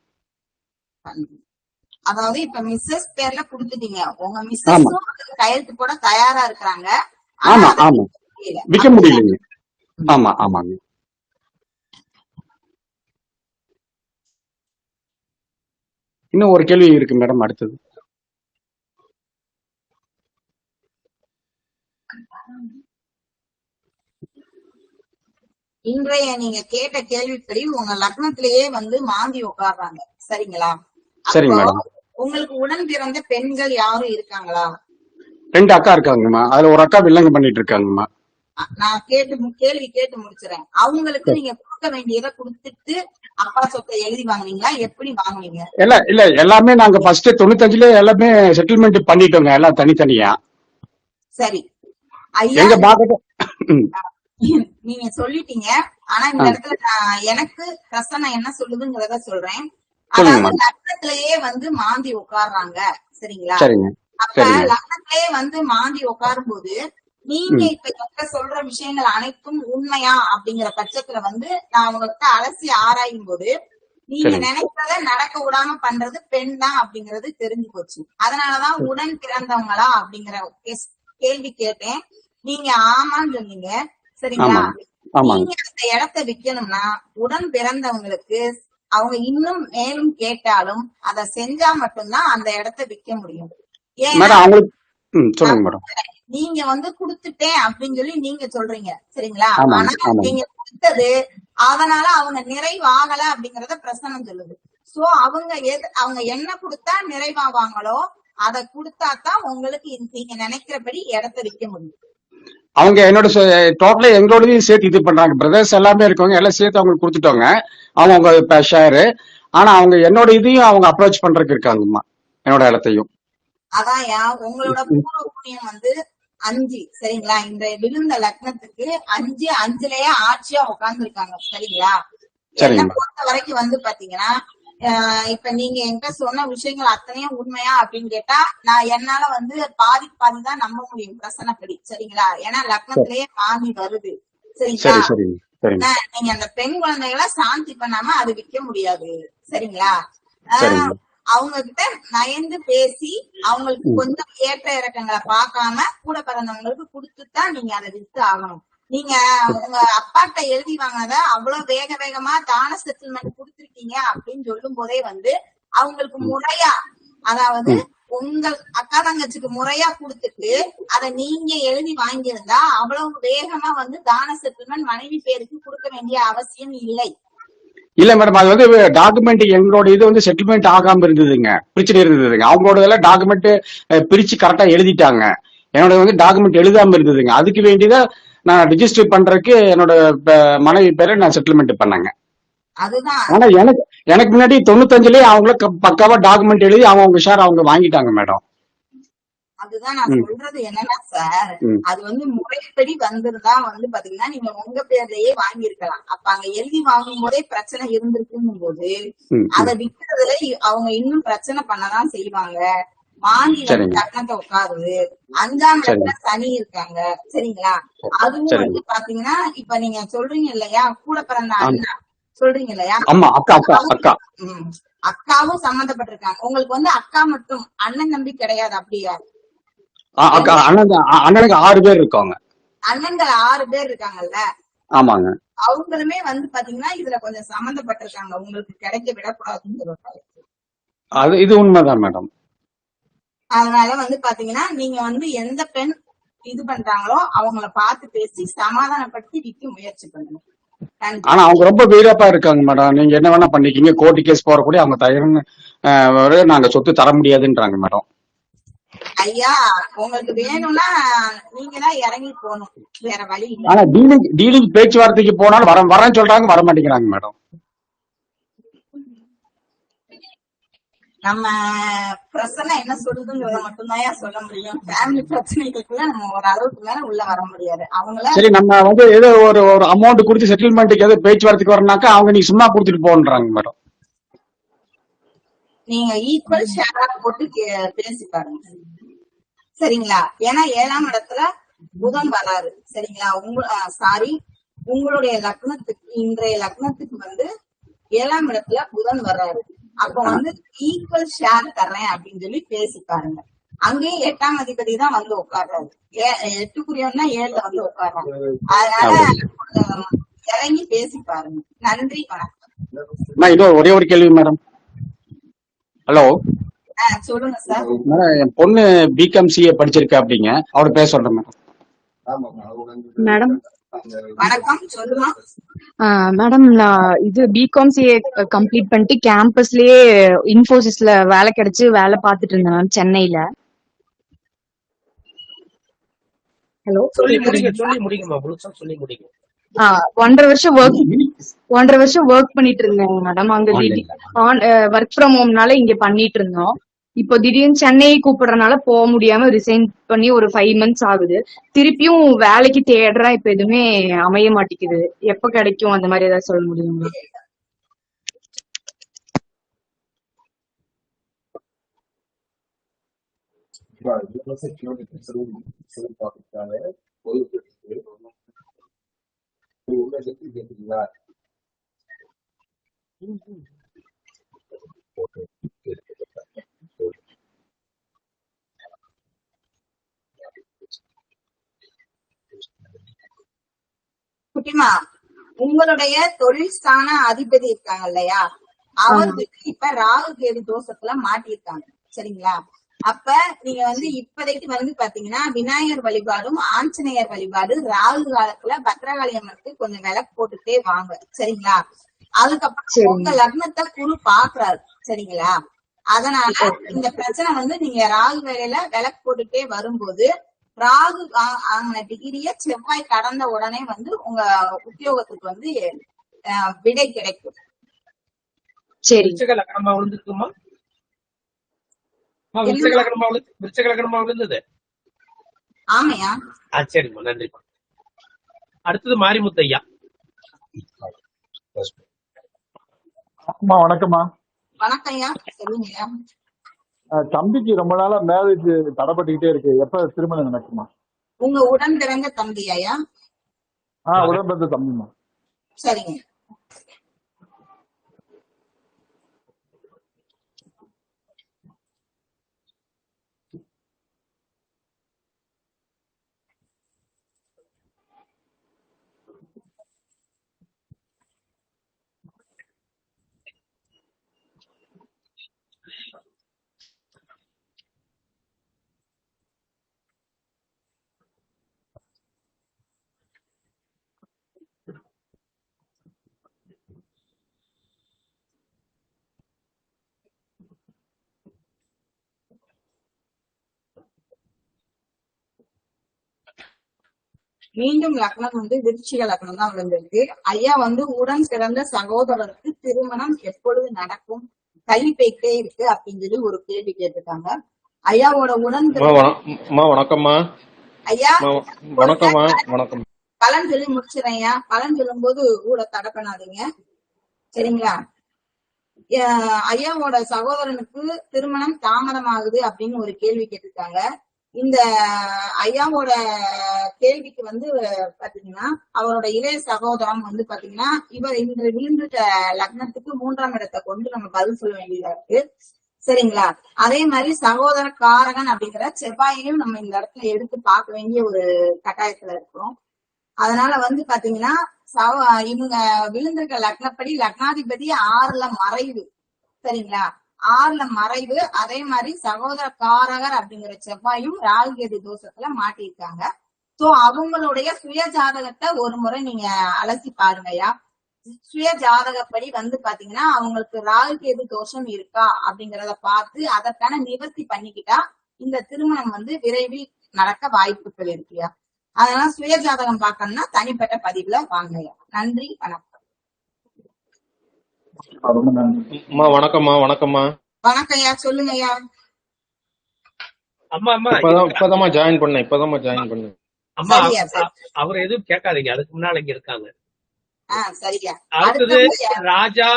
அதாவது இப்ப மிஸ்ஸஸ் பேர்ல குடுத்துட்டீங்க. உங்க மிஸ்ஸஸும் கையெழுத்து போட தயாரா இருக்கிறாங்க. ஆனா ஆமா அதை ஆமா, விக்க முடியல. விற்க முடியலைங்க. ஆமா ஆமாங்க. இன்னும் ஒரு கேள்வி இருக்கு மேடம். அடுத்தது இன்றைய நீங்க கேட்ட கேள்விப்படி உங்க லக்னத்திலேயே வந்து மாந்தி உட்கார்றாங்க, சரிங்களா? சரிங்க அப்போ மேடம். உங்களுக்கு உடன் பிறந்த பெண்கள் யாரும் இருக்காங்களா? 2 அக்கா இருக்காங்கம்மா. அதுல ஒரு அக்கா வில்லங்க பண்ணிட்டு இருக்காங்கம்மா. நான் கேள்வி கேட்டு முடிச்சிடறேன். அவங்களுக்கு நீங்க கொடுக்க வேண்டியதை கொடுத்துட்டு அப்பா சொத்தை எழுதி வாங்குனீங்களா? எப்படி வாங்குனீங்க? இல்ல இல்ல எல்லாமே நாங்க ஃபர்ஸ்ட் 95ல எல்லாமே செட்டில்மெண்ட் பண்ணிட்டோங்க, எல்லாம் தனித்தனியா. சரி ஐயா, எங்க பாக்கட்டு. நீங்க சொல்லிட்டீங்க. ஆனா இந்த இடத்துல எனக்கு பிரசனம் என்ன சொல்லுதுங்கிறத சொல்றேன். அதாவது லக்னத்திலேயே வந்து மாந்தி உட்கார்றாங்க, சரிங்களா? சரிங்க அப்ப சரிங்க லக்னத்திலேயே வந்து மாந்தி உட்காரும் போது நீங்க இப்ப என்கிட்ட சொல்ற விஷயங்கள் அனைத்தும் உண்மையா அப்படிங்கிற பட்சத்துல வந்து நான் உங்ககிட்ட அலசி ஆராயும் போது நீங்க சரிங்க நினைக்கிறத நடக்க விடாம பண்றது பெண் தான் அப்படிங்கறது தெரிஞ்சு போச்சு. அதனாலதான் உடன் பிறந்தவங்களா அப்படிங்கிற கேள்வி கேட்டேன். நீங்க ஆமான்னு சொன்னீங்க, சரிங்களா? ஆமாங்க ஆமாங்க நீங்க அந்த இடத்த விக்கணும்னா உடன் பிறந்தவங்களுக்கு அவங்க இன்னும் மேலும் கேட்டாலும் அதை செஞ்சா மட்டும்தான் அந்த இடத்த விக்க முடியும். ஏன்னா மேடம். அவங்களுக்கு சொல்லுங்க மேடம். நீங்க வந்து குடுத்துட்டேன் அப்படின்னு சொல்லி நீங்க சொல்றீங்க, சரிங்களா? ஆமாங்க ஆனா ஆமாங்க நீங்க கொடுத்தது அதனால அவங்க நிறைவாகல அப்படிங்கறத பிரசனம் சொல்லுது. சோ அவங்க என்ன கொடுத்தா நிறைவாவாங்களோ அதை கொடுத்தாதான் உங்களுக்கு நீங்க நினைக்கிறபடி இடத்த விக்க முடியும். அவங்க என்னோட டோட்டலா எங்களோடதையும் சேர்த்து இது பண்றாங்க. பிரதர்ஸ் எல்லாமே இருக்கவங்க எல்லாம் சேர்த்து அவங்களுக்கு கொடுத்துட்டோங்க. அவங்க இப்ப ஷேரு. ஆனா அவங்க என்னோட இதையும் அவங்க அப்ரோச் பண்றதுக்கு இருக்காங்கம்மா, என்னோட இடத்தையும். அதான்யா உங்களோட பூர்வ புண்ணியம் வந்து 5, சரிங்களா? இந்த விழுந்த லக்னத்துக்கு 5 5லயே ஆட்சியா உட்கார்ந்து இருக்காங்க, சரிங்களா? என்ன சரிங்கம்மா பொறுத்த வரைக்கும் வந்து பாத்தீங்கன்னா இப்ப நீங்க என்கிட்ட சொன்ன விஷயங்கள் அத்தனையும் உண்மையா அப்படின்னு கேட்டா நான் என்னால வந்து பாதி தான் நம்ப முடியும் பிரசனப்படி, சரிங்களா? ஏன்னா லக்னத்திலேயே மாமி வருது, சரிங்களா? சரி சரிங்க சரிங்க நீங்க அந்த பெண் குழந்தைகளை சாந்தி பண்ணாம அது விற்க முடியாது, சரிங்களா? சரிங்க அவங்க கிட்ட நயந்து பேசி அவங்களுக்கு கொஞ்சம் ஏற்ற இறக்கங்களை பார்க்காம கூட பிறந்தவங்களுக்கு கொடுத்துதான் நீங்க அதை வித்து ஆகணும். நீங்க உங்க அப்பாட்ட எழுதி வாங்கினத அவ்வளவு வேகமா தான செட்டில்மெண்ட் கொடுத்துருக்கீங்க அப்படின்னு சொல்லும் போதே வந்து அவங்களுக்கு முறையா, அதாவது உங்க அக்கா தங்கச்சிக்கு முறையா கொடுத்துட்டு அதை நீங்க எழுதி வாங்கியிருந்தா அவ்வளவு வேகமா வந்து தான செட்டில்மெண்ட் மனைவி பேருக்கு கொடுக்க வேண்டிய அவசியம் இல்லை. இல்ல மேடம். அது வந்து டாக்குமெண்ட் எங்களோட இது வந்து செட்டில்மெண்ட் ஆகாம இருந்ததுங்க, பிரச்சனை இருந்ததுங்க. அவங்களோட இதெல்லாம் டாக்குமெண்ட் பிரிச்சு கரெக்டா எழுதிட்டாங்க. என்னோட வந்து டாக்குமெண்ட் எழுதாம இருந்ததுங்க. அதுக்கு வேண்டியதை நான் ரிஜிஸ்டர் பண்றதுக்கு என்னோட மனைவி பேரை நான் செட்டில்மெண்ட் பண்ணேங்க. அதுதான் ஆனா எனக்கு முன்னாடி 95லயே அவங்கள பக்காவா டாக்குமெண்ட் எழுதி அவங்க ஷேர் அவங்க வாங்கிட்டாங்க மேடம். அதுதான் நான் சொல்றது என்னன்னா சார், அது வந்து முறைப்படி வந்திருந்தா வந்து பாத்தீங்கன்னா நீங்க உங்க பேர்லயே வாங்கியிருக்கலாம். அப்ப அங்க எழுதி வாங்கும் போதே பிரச்சனை இருந்திருக்குங்கும் போது அதை விக்கிறதுல அவங்க இன்னும் பிரச்சனை பண்ணதான் செய்வாங்க. மாந்தி வந்து லக்னத்தை உட்காருது, 5ஆம் இடத்துல சனி இருக்காங்க, சரிங்களா? அதுவும் வந்து பாத்தீங்கன்னா இப்ப நீங்க சொல்றீங்க இல்லையா கூட பிறந்த அண்ணா சொல்றீங்க இல்லையா, அக்காவும் சம்பந்தப்பட்டிருக்காங்க. உங்களுக்கு வந்து அக்கா மட்டும், அண்ணன் தம்பி கிடையாது அப்படியா? அண்ணனுக்கு 6 பேர் இருக்காங்க. அண்ணன்கள் 6 பேர் இருக்காங்கல்ல? ஆமாங்க. அவங்களுமே வந்து பாத்தீங்கன்னா இதுல கொஞ்சம் சம்பந்தப்பட்டிருக்காங்க, உங்களுக்கு கிடைக்க விடக்கூடாதுன்னு சொல்றாங்க. அது இது உண்மைதான் மேடம். அதனால வந்து பாத்தீங்கன்னா நீங்க வந்து எந்த பெண் இது பண்றாங்களோ அவங்கள பார்த்து பேசி சமாதானப்படுத்தி விற்க முயற்சி பண்ணுங்க. ஆனா அவங்க ரொம்ப வீரப்பா இருக்காங்க மேடம். நீங்க என்ன வேணா பண்ணிக்கீங்க, கோர்ட்டு கேஸ் போறக்கூடிய அவங்க தயார்னு நாங்க சொத்து தர முடியாதுன்றாங்க மேடம். ஐயா உங்களுக்கு வேணும்னா நீங்க தான் இறங்கி போகணும், வேற வழி இல்ல. ஆனா டீலிங் பேச்சுவார்த்தைக்கு போனாலும் வரேன்னு சொல்றாங்க, வர மாட்டேங்கிறாங்க மேடம். நம்ம பிரச்சனை என்ன சொல்லுதுங்கிறத மட்டும்தான் சொல்ல முடியும். ஃபேமிலி பிரச்சனைகளுக்குள்ள நம்ம ஒரு அளவுக்கு மேல உள்ள வர முடியாது. அவங்கள சரி நம்ம வந்து ஏதோ ஒரு அமௌண்ட் கொடுத்து செட்டில்மெண்ட்டுக்கு ஏதோ பேச்சுவார்த்தைக்கு வரனாக்கா அவங்க நீ சும்மா கொடுத்துட்டு போன்றாங்க மேடம். நீங்க ஈக்குவல் ஷேரா போட்டு பேசி பாருங்க, சரிங்களா? ஏன்னா 7ஆம் இடத்துல புதன் வராரு, சரிங்களா? உங்களுடைய லக்னத்துக்கு இன்றைய லக்னத்துக்கு வந்து 7ஆம் இடத்துல புதன் வர்றாரு. அப்ப வந்து ஈக்குவல் ஷேர் தர்றேன் அப்படின்னு சொல்லி பேசி பாருங்க. அங்கேயும் 8ஆம் அதிபதி தான் வந்து உட்கார்றாரு. 8க்குரியவன்னா 7ல வந்து உட்கார்றாங்க. அதனால கொஞ்சம் இறங்கி பேசி பாருங்க. நன்றி, வணக்கம். இன்னும் ஒரே ஒரு கேள்வி மேடம். ஹலோ சொல்லுங்க சார். மேடம், என் பொண்ணு பிகாம்.சிஏ படிச்சிருக்கா அப்படிங்க, அவட பேச சொல்றேன் மேடம். மேடம் வணக்கம், சொல்லுங்க. மேடம் நான் இது பிகாம்.சிஏ கம்ப்ளீட் பண்ணிட்டு கேம்பஸ்லயே இன்ஃபோசிஸ்ல வேலை கிடைச்சு வேலை பார்த்துட்டு இருந்தேன் மேம் சென்னையில. ஹலோ சொல்லி முடிங்கம்மா, முழுசா சொல்லி முடிங்க. 1.5 வருஷம் ஒர்க் பண்ணிட்டு இருந்தேன் மேடம். அங்க ஒர்க் ஃப்ரம் ஹோம்னால இங்க பண்ணிட்டு இருந்தோம். இப்போ திடீர்னு சென்னை கூப்பிடுறதுனால போக முடியாம ரிசைன் பண்ணி ஒரு 5 months ஆகுது. திருப்பியும் வேலைக்கு தேடுறேன், இப்ப எதுவுமே அமைய மாட்டேங்குது. எப்ப கிடைக்கும் அந்த மாதிரி ஏதாவது சொல்ல முடியுங்களா? குட்டிமா, உங்களுடைய தொழில் ஸ்தான அதிபதி இருக்காங்க இல்லையா, அவருக்கு இப்ப ராகு கேது தோஷத்துல மாட்டிருக்காங்க. சரிங்களா? அப்ப நீங்க வந்து இப்போதைக்கு வந்து பாத்தீங்கன்னா விநாயகர் வழிபாடும் ஆஞ்சநேயர் வழிபாடு, ராகு காலத்துல பத்ரகாளி அம்மனுக்கு கொஞ்சம் விளக்கு போட்டுட்டே வாங்க. சரிங்களா? அதுக்கப்புறம் உங்க லக்னத்தை குரு பாக்குறாரு. சரிங்களா? அதனால இந்த பிரச்சனை வந்து நீங்க ராகு வேலையில விளக்கு போட்டுட்டே வரும்போது ராகு ஆங்கின டிகிரிய செவ்வாய் கடந்த உடனே வந்து உங்க உத்தியோகத்துக்கு வந்து விடை கிடைக்கும். சரி. விருச்சிக லக்னமா விழுந்துருக்குமா? விருச்சிக லக்னமா விழுந்தது. ஆமையா? சரிம்மா, நன்றிம்மா. அடுத்தது மாரிமுத்து ஐயா. வணக்கம்மா. வணக்கம் ஐயா, சொல்லுங்க. தம்பிக்கு ரொம்ப நாளா மேரேஜ் தடைப்பட்டுக்கிட்டே இருக்கு, எப்ப திருமணம் நடக்குமா? உங்க உடன் பிறந்த தம்பி ஐயா? உடன் பிறந்த தம்பிமா. சரிங்க. மீண்டும் லக்னம் வந்து விருச்சிக லக்னம் தான் விழுந்திருக்கு. ஐயா வந்து உடன் பிறந்த சகோதரருக்கு திருமணம் எப்பொழுது நடக்கும், கல்வி போய்கிட்டே இருக்கு அப்படின்னு சொல்லி ஒரு கேள்வி கேட்டிருக்காங்க. ஐயாவோட உடன் வணக்கம்மா. ஐயா வணக்கம்மா. வணக்கம். பலன் சொல்லி முடிச்சிடறேன் ஐயா. பலன் சொல்லும் போது கூட தடை பண்ணாதீங்க. சரிங்களா? ஐயாவோட சகோதரனுக்கு திருமணம் தாமதமாகுது அப்படின்னு ஒரு கேள்வி கேட்டிருக்காங்க. இந்த ஐயாவோட கேள்விக்கு வந்து பாத்தீங்கன்னா அவரோட இளைய சகோதரம் வந்து பாத்தீங்கன்னா இவர் இன்று விழுந்துட்ட லக்னத்துக்கு 3ஆம் இடத்தை கொண்டு நம்ம பதில் சொல்ல வேண்டியதா இருக்கு. சரிங்களா? அதே மாதிரி சகோதர காரகன் அப்படிங்கிற செவ்வாயையும் நம்ம இந்த இடத்துல எடுத்து பார்க்க வேண்டிய ஒரு கட்டாயத்துல இருக்கிறோம். அதனால வந்து பாத்தீங்கன்னா இவங்க விழுந்திருக்க லக்னப்படி லக்னாதிபதி 6ல மறைவு. சரிங்களா? 6ல மறைவு. அதே மாதிரி சகோதர காரகர் அப்படிங்கிற செவ்வாயும் ராகு கேது தோஷத்துல மாட்டிருக்காங்க. சோ அவங்களுடைய சுய ஜாதகத்தை ஒரு முறை நீங்க அலசி பாருங்கய்யா. சுய ஜாதகப்படி வந்து பாத்தீங்கன்னா அவங்களுக்கு ராகு கேது தோஷம் இருக்கா அப்படிங்கறத பார்த்து அதற்கான நிவர்த்தி பண்ணிக்கிட்டா இந்த திருமணம் வந்து விரைவில் நடக்க வாய்ப்புகள் இருக்குயா. அதனால சுய ஜாதகம் பார்க்கணும்னா தனிப்பட்ட பதிவுல வாங்கய்யா. நன்றி, வணக்கம். வணக்கம்மா. வணக்கம்மா. வணக்கம் ஐயா, சொல்லுங்க ஐயா. இப்பதாம்மா ஜாயின் பண்ணேன். அம்மா அவர் எதுவும் கேட்காதீங்க, அதுக்கு முன்னால இங்க இருக்காங்க. சரியா. அடுத்தது ராஜா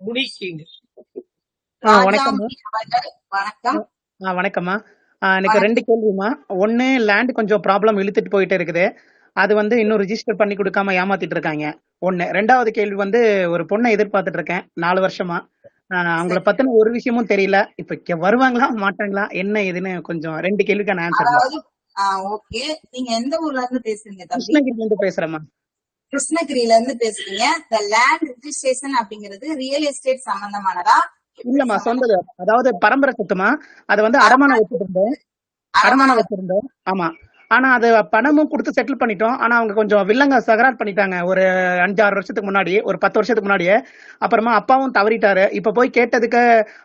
முனிக்கிங். வணக்கம். வணக்கம்மா. எனக்கு 2 கேள்விமா. ஒன்னு, லேண்ட் கொஞ்சம் ப்ராப்ளம் இழுத்துட்டு போயிட்டே இருக்குது, அது வந்து இன்னும் ரிஜிஸ்டர் பண்ணி கொடுக்காம ஏமாத்திட்டு இருக்காங்க. ஒண்ணு. 2வது கேள்வி வந்து ஒரு பொண்ணை எதிர்பார்த்துட்டு இருக்கேன் 4 வருஷமா. அவங்கள சரி. பத்தின ஒரு விஷயமும் தெரியல. இப்ப வருவாங்களா மாட்டாங்களா என்ன ஏதுன்னு கொஞ்சம் 2 கேள்விக்கான ஆன்சர் தான். அதாவது ஓகே, நீங்க எந்த ஊர்ல இருந்து பேசுறீங்க தம்பி? கிருஷ்ணகிரில இருந்து பேசுறேம்மா. கிருஷ்ணகிரியில இருந்து பேசுறீங்க. இந்த லேண்ட் ரிஜிஸ்ட்ரேஷன் அப்படிங்கிறது ரியல் எஸ்டேட் சம்பந்தமானதா? எப்படி இல்லம்மா, சொந்தது. அதாவது பரம்பரை சொத்துமா. அதை வந்து அடமானம் வச்சிருந்தோம். அடமானம் வச்சிருந்தோம். ஆமா. ஆனா அது பணமும் கொடுத்து செட்டில் பண்ணிட்டோம். ஆனா அவங்க கொஞ்சம் வில்லங்க சகராட் பண்ணிட்டாங்க ஒரு 5-6 வருஷத்துக்கு முன்னாடி, ஒரு 10 வருஷத்துக்கு முன்னாடியே. அப்புறமா அப்பாவும் தவறிட்டாரு. இப்ப போய் கேட்டதுக்கு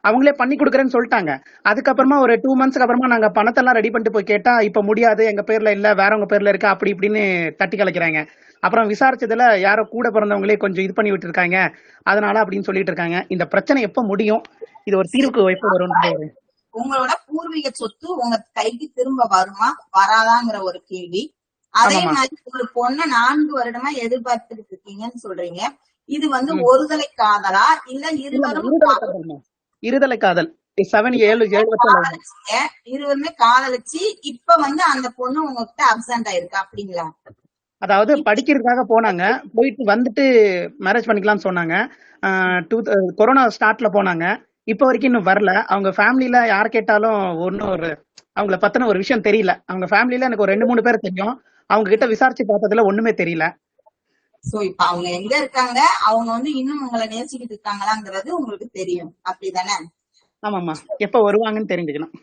அவங்களே பண்ணி கொடுக்குறேன்னு சொல்லிட்டாங்க. அதுக்கப்புறமா ஒரு 2 மந்த்ஸ்க்கு அப்புறமா நாங்க பணத்தெல்லாம் ரெடி பண்ணிட்டு போய் கேட்டா இப்ப முடியாது, எங்க பேர்ல இல்ல, வேறவங்க பேர்ல இருக்கு, அப்படி இப்படின்னு தட்டி கலைக்கிறாங்க. அப்புறம் விசாரிச்சதுல யாரோ கூட பிறந்தவங்களே கொஞ்சம் இது பண்ணி விட்டு இருக்காங்க, அதனால அப்படின்னு சொல்லிட்டு இருக்காங்க. இந்த பிரச்சனை எப்ப முடியும், இது ஒரு தீர்வுக்கு எப்ப வரும்? உங்களோட பூர்வீக சொத்து உங்க கைக்கு திரும்ப வருமா வராதாங்கிற ஒரு கேள்வி. அதே மாதிரி ஒரு பொண்ணை 4 வருடமா எதிர்பார்த்துட்டு இருக்கீங்கன்னு சொல்றீங்க. இது வந்து ஒருதலை காதலா இல்ல இருவரும் இருதலை காதல்? 7 வருஷம் இருவருமே காதலிச்சு இப்ப வந்து அந்த பொண்ணு உங்ககிட்ட அப்சென்ட் ஆயிருக்கு அப்படிங்களா? அதாவது படிக்கிறதுக்காக போனாங்க, போயிட்டு வந்துட்டு மேரேஜ் பண்ணிக்கலாம்னு சொன்னாங்க. கொரோனா ஸ்டார்ட்ல போனாங்க. இப்ப வரைக்கும் இன்னும் வரல. அவங்க ஃபேமிலில யார் கேட்டாலும் ஒன்னும் அவங்கள பத்தின ஒரு விஷயம் தெரியல. அவங்க ஃபேமிலில எனக்கு ஒரு 2-3 பேர் தெரியும். அவங்க கிட்ட விசாரிச்சு பார்த்ததுல ஒண்ணுமே தெரியல. சோ இப்ப அவங்க எங்க இருக்காங்க, அவங்க வந்து இன்னும் உங்களை நேசிக்கிட்டு இருக்காங்களாங்கிறது உங்களுக்கு தெரியும், அப்படிதானே? ஆமாமா, எப்ப வருவாங்கன்னு தெரிஞ்சுக்கணும்.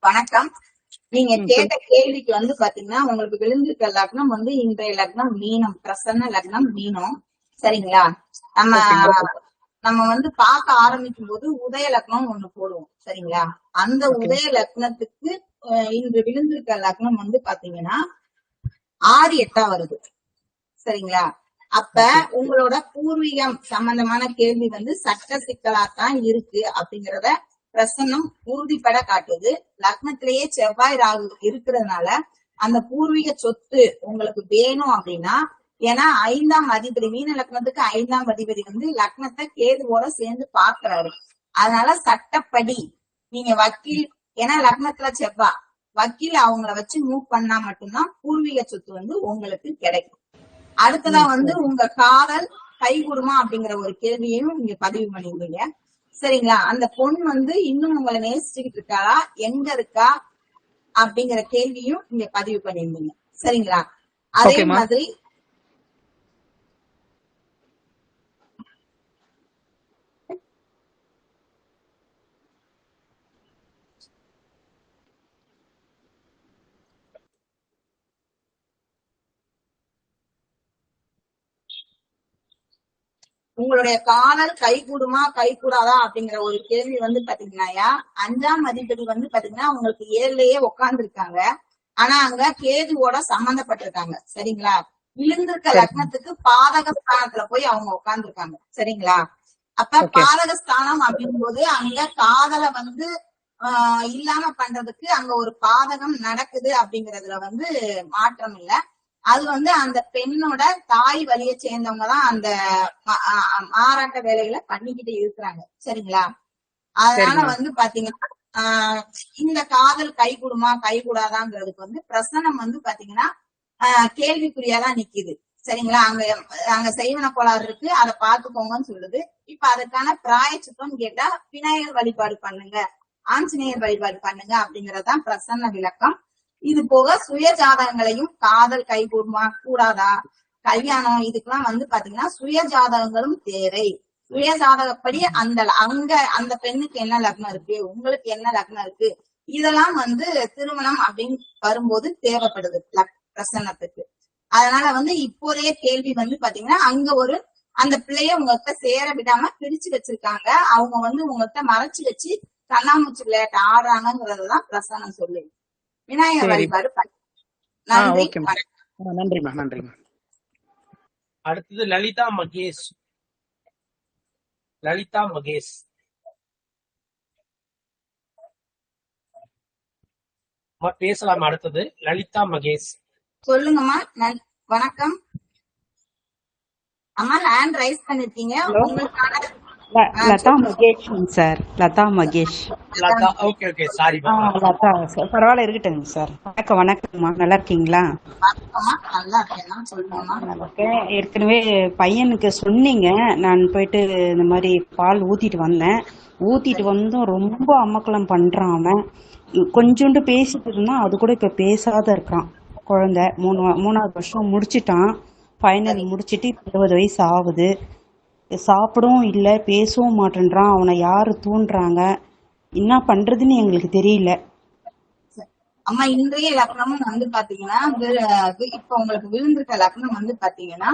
வணக்கம். நீங்க கேட்ட கேள்விக்கு வந்து பாத்தீங்கன்னா உங்களுக்கு விழுந்திருக்க லக்னம் வந்து இன்றைய லக்னம் மீனம், பிரசன்ன லக்னம் மீனம். சரிங்களா? நம்ம வந்து பார்க்க ஆரம்பிக்கும் போது உதய லக்னம் ஒண்ணு போடுவோம். சரிங்களா? அந்த உதய லக்னத்துக்கு இன்று விழுந்திருக்க லக்னம் வந்து பாத்தீங்கன்னா 6-8 வருது. சரிங்களா? அப்ப உங்களோட பூர்வீகம் சம்பந்தமான கேள்வி வந்து சட்ட சிக்கலாத்தான் இருக்கு அப்படிங்கறத பிரசன்னம் உறுதிப்பட காட்டுது. லக்னத்திலேயே செவ்வாய் ராகு இருக்கிறதுனால அந்த பூர்வீக சொத்து உங்களுக்கு வேணும் அப்படின்னா, ஏன்னா 5ஆம் அதிபதி, மீன லக்னத்துக்கு 5ஆம் அதிபதி வந்து லக்னத்தை கேதுவோட சேர்ந்து பாக்குறாரு. அதனால சட்டப்படி நீங்க வக்கீல், ஏன்னா லக்னத்துல செவ்வாய் வக்கீல் அவங்கள வச்சு மூவ் பண்ணா மட்டும்தான் பூர்வீக சொத்து வந்து உங்களுக்கு கிடைக்கும். அடுத்ததா வந்து உங்க காதல் கைகூடுமா அப்படிங்கிற ஒரு கேள்வியையும் நீங்க பதிவு பண்ணிருந்தீங்க. சரிங்களா? அந்த பொண்ணு வந்து இன்னும் உங்களை நேசிச்சுக்கிட்டு இருக்காளா, எங்க இருக்கா அப்படிங்கிற கேள்வியும் நீங்க பதிவு பண்ணிருந்தீங்க. சரிங்களா? அதே மாதிரி உங்களுடைய காதல் கைகூடுமா கைகூடாதா அப்படிங்கிற ஒரு கேள்வி வந்து பாத்தீங்கன்னா 5ஆம் அதிபதி வந்து பாத்தீங்கன்னா உங்களுக்கு 7லயே உட்கார்ந்து இருக்காங்க. ஆனா அங்க கேதுவோட சம்பந்தப்பட்டிருக்காங்க. சரிங்களா? விழுந்திருக்க லக்னத்துக்கு பாதக ஸ்தானத்துல போய் அவங்க உட்கார்ந்து இருக்காங்க. சரிங்களா? அப்ப பாதக ஸ்தானம் அப்படிங்கும் போது அங்க காதலை வந்து இல்லாம பண்றதுக்கு அங்க ஒரு பாதகம் நடக்குது அப்படிங்கறதுல வந்து மாற்றம் இல்ல. அது வந்து அந்த பெண்ணோட தாய் வழியை சேர்ந்தவங்கதான் அந்த மாறாட்ட வேலைகளை பண்ணிக்கிட்டு இருக்கிறாங்க. சரிங்களா? அதனால வந்து பாத்தீங்கன்னா இந்த காதல் கைகூடுமா கைகூடாதாங்கிறதுக்கு வந்து பிரசனம் வந்து பாத்தீங்கன்னா கேள்விக்குறியாதான் நிக்குது. சரிங்களா? அங்க செய்வன கோளாறு இருக்கு, அதை பாத்துக்கோங்கன்னு சொல்லுது. இப்ப அதுக்கான பிராயச்சித்தம் கேட்டா விநாயகர் வழிபாடு பண்ணுங்க, ஆஞ்சநேயர் வழிபாடு பண்ணுங்க அப்படிங்கறதுதான் பிரசன்ன விளக்கம். இது போக சுய ஜாதகங்களையும் காதல் கைகூடுமா கூடாதா, கல்யாணம், இதுக்கெல்லாம் வந்து பாத்தீங்கன்னா சுய ஜாதகங்களும் தேவை. சுய ஜாதகப்படி அந்த பெண்ணுக்கு என்ன லக்னம் இருக்கு, உங்களுக்கு என்ன லக்னம் இருக்கு, இதெல்லாம் வந்து திருமணம் அப்படின்னு வரும்போது தேவைப்படுது பிரசன்னத்துக்கு. அதனால வந்து இப்போதைய கேள்வி வந்து பாத்தீங்கன்னா அங்க ஒரு அந்த பிள்ளைய உங்ககிட்ட சேர விடாம பிரிச்சு வச்சிருக்காங்க. அவங்க வந்து உங்ககிட்ட மறைச்சு வச்சு கண்ணாமூச்சி விளையாட்டு ஆடுறாங்கிறதுதான் பிரசனம் சொல்லு. விநாயகர் சரி. வழிபாடு பண்ணு. நன்றி, ஓகேம்மா. வணக்கம். நன்றிம்மா, நன்றிம்மா. அடுத்தது லலிதா மகேஷ். லலிதா மகேஷ் அம்மா பேசலாம். அடுத்தது லலிதா மகேஷ். சொல்லுங்கம்மா. வணக்கம் அம்மா. ஹேண்ட் ரைஸ் பண்ணிருக்கீங்க. ஹலோ, உங்களுக்கான Latha Mahesh sir. Latha Mahesh. Latha. Okay okay, sorry. Latha sir, பரவாயில்ல, இருக்கட்டுங்க சார். வணக்கம். வணக்கம்மா, நல்லா இருக்கீங்களா? வணக்கம்மா, நல்லா இருக்கேன். சொல்லுங்கம்மா. நல்லா இருக்கேன். ஏற்கனவே பையனுக்கு சொன்னீங்க, நான் போயிட்டு இந்த மாதிரி பால் ஊத்திட்டு வந்தேன். ஊத்திட்டு வந்தும் ரொம்ப அமக்கலம் பண்றான் அவன். கொஞ்சோண்டு பேசிட்டு இருந்தான், அது கூட இப்ப பேசாத இருக்கான். குழந்தை 3வது வருஷம் முடிச்சிட்டான். ஃபைனல் முடிச்சிட்டு 20 வயசு ஆகுது. சாப்பிடவும் இல்லை, பேசவும் மாட்டேன்றான். அவனை யாரு தூண்டுறாங்க, என்ன பண்றதுன்னு எங்களுக்கு தெரியல. அம்மா, இன்றைய லக்னமும் வந்து பாத்தீங்கன்னா இப்ப உங்களுக்கு விழுந்திருக்க லக்னம் வந்து பாத்தீங்கன்னா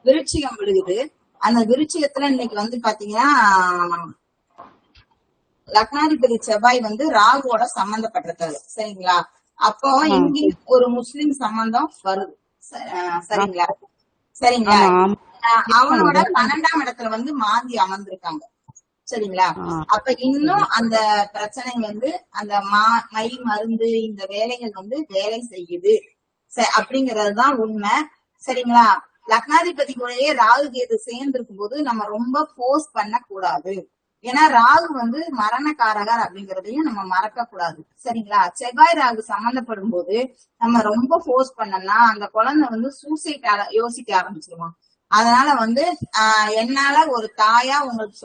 விருச்சிகம் விழுகுது. அந்த விருச்சிகத்துல இன்னைக்கு வந்து பாத்தீங்கன்னா லக்னாதிபதி செவ்வாய் வந்து ராகுவோட சம்பந்தப்பட்டிருக்காரு. சரிங்களா? அப்போ இங்கேயும் ஒரு முஸ்லிம் சம்பந்தம் வருது. சரிங்களா? சரிங்களா? அவனோட 12ஆம் இடத்துல வந்து மாந்தி அமர்ந்திருக்காங்க. சரிங்களா? அப்ப இன்னும் அந்த பிரச்சனை வந்து அந்த மை மருந்து இந்த வேலைகள் வந்து வேலை செய்யுது அப்படிங்கறதுதான் உண்மை. சரிங்களா? லக்னாதிபதி கூடயே ராகு கேது சேர்ந்து இருக்கும் போது நம்ம ரொம்ப போர்ஸ் பண்ண கூடாது. ஏன்னா ராகு வந்து மரணக்காரகர் அப்படிங்கறதையும் நம்ம மறக்க கூடாது. சரிங்களா? செவ்வாய் ராகு சம்பந்தப்படும் போது நம்ம ரொம்ப போர்ஸ் பண்ணோம்னா அந்த குழந்தை வந்து சூசைட் யோசிக்க ஆரம்பிச்சிருவான். அதனால வந்து என்னால ஒரு தாயா உங்களுக்கு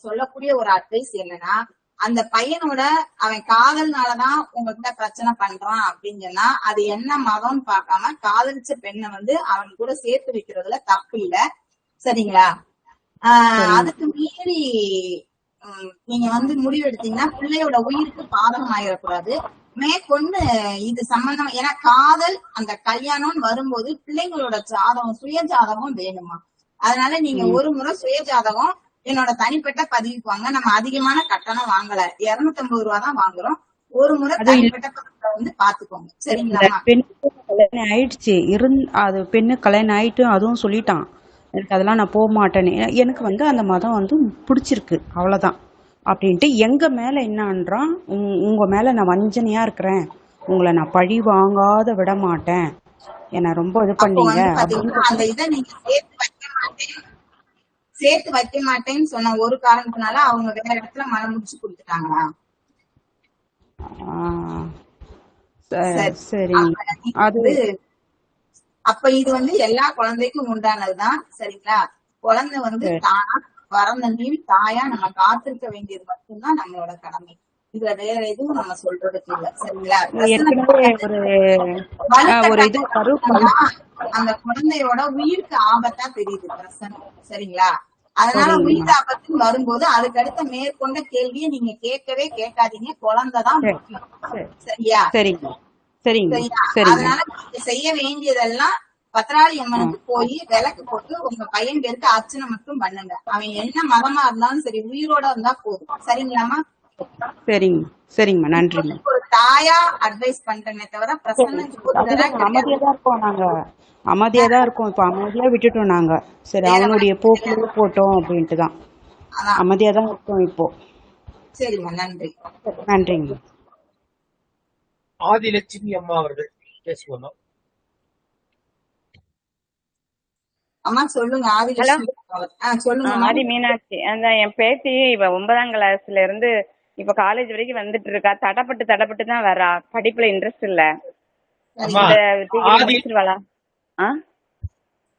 சொல்லக்கூடிய ஒரு அட்வைஸ் என்னன்னா, அந்த பையனோட அவன் காதல்னாலதான் உங்ககிட்ட பிரச்சனை பண்றான் அப்படின்னு சொன்னா அது என்ன மதம்னு பார்க்காம காதலிச்ச பெண்ணை வந்து அவன் கூட சேர்த்து வைக்கிறதுல தப்பு இல்ல. சரிங்களா? அதுக்கு மீறி நீங்க வந்து முடிவு எடுத்தீங்கன்னா பிள்ளையோட உயிருக்கு பாதகம் ஆயிடக்கூடாது. மேற்கொண்டு இது சம்பந்தம். ஏன்னா காதல் அந்த கல்யாணம்னு வரும்போது பிள்ளைங்களோட ஜாதகம் சுய ஜாதகம் வேணுமா. அதனால நீங்க ஒரு முறை சுய ஜாதகம் என்னோட தனிப்பட்ட பதிவுக்கு வாங்க. நம்ம அதிகமான கட்டணம் வாங்கல, 250 ரூபா தான் வாங்குறோம். ஒரு முறை தனிப்பட்ட பதிவை வந்து பாத்துக்கோங்க. சரிங்களா? கல்யாணம் ஆயிடுச்சு, அது பெண்ணு கல்யாணம் ஆயிட்டு அதுவும் சொல்லிட்டான், எனக்கு அதெல்லாம் நான் போக மாட்டேன்னு. எனக்கு வந்து அந்த மதம் வந்து பிடிச்சிருக்கு, அவ்வளவுதான் அப்படின்ட்டு. எங்க மேல என்னன்றான், உங்க மேல நான் வஞ்சனையா இருக்கிறேன், உங்களை நான் பழி வாங்காத விட மாட்டேன், என்ன ரொம்ப இது பண்ணீங்க. அந்த இதை நீங்க சேர்த்து வைக்க மாட்டேன்னு சொன்ன ஒரு காரணத்தினால அவங்க வேற இடத்துல மனம் முடிச்சு கொடுத்துட்டாங்களா? சரி. அது அப்ப இது வந்து எல்லா குழந்தைக்கும் உண்டானதுதான். சரிங்களா? குழந்தை வந்து தானா வரந்தன்னையும் தாயா நம்ம காத்திருக்க வேண்டியது மட்டும்தான் நம்மளோட கடமை. இதுல வேற எதுவும் நம்ம சொல்றதுக்கு இல்ல. சரிங்களா? அந்த குழந்தையோட உயிருக்கு ஆபத்தா தெரியுது பிரச்சனை. சரிங்களா? அதனால உயிர் ஆபத்து வரும்போது அதுக்கு அடுத்த மேற்கொண்ட கேள்வியை நீங்க கேட்கவே கேட்காதீங்க. குழந்தைதான் முக்கியம். சரியா? அதனால நீங்க செய்ய வேண்டியதெல்லாம் பத்திராளி அம்மனுக்கு போய் விளக்கு போட்டு உங்க பையன் பேருக்கு அர்ச்சனை மட்டும் பண்ணுங்க. அவன் என்ன மதமா இருந்தாலும் சரி, உயிரோட இருந்தா போதும். சரிங்களாமா? சரிங்கம்மா, நன்றி. ஒரு தாயா அட்வைஸ் பண்றேனே தவிர பிரசன்ன அமைதியா தான் இருக்கோம். இப்ப அமைதியா விட்டுட்டோம் நாங்க. சரி, அவனுடைய போக்குல போட்டோம் அப்படின்ட்டுதான் அமைதியா தான் இருக்கோம் இப்போ. சரிம்மா, நன்றி. நன்றிங்க. ஆதிலட்சுமி அம்மா அவர்கள் பேசுவோம். அம்மா சொல்லுங்க. ஆதிலட்சுமி. சொல்லுங்க. ஆதி மீனாட்சி. அந்த என் பேத்தி இவ 9ஆம் கிளாஸ்ல இருந்து இப்ப காலேஜ் வரைக்கும் வந்துட்டு இருக்கா. தடப்பட்டு தான் வரா. படிப்புல இன்ட்ரெஸ்ட் இல்ல.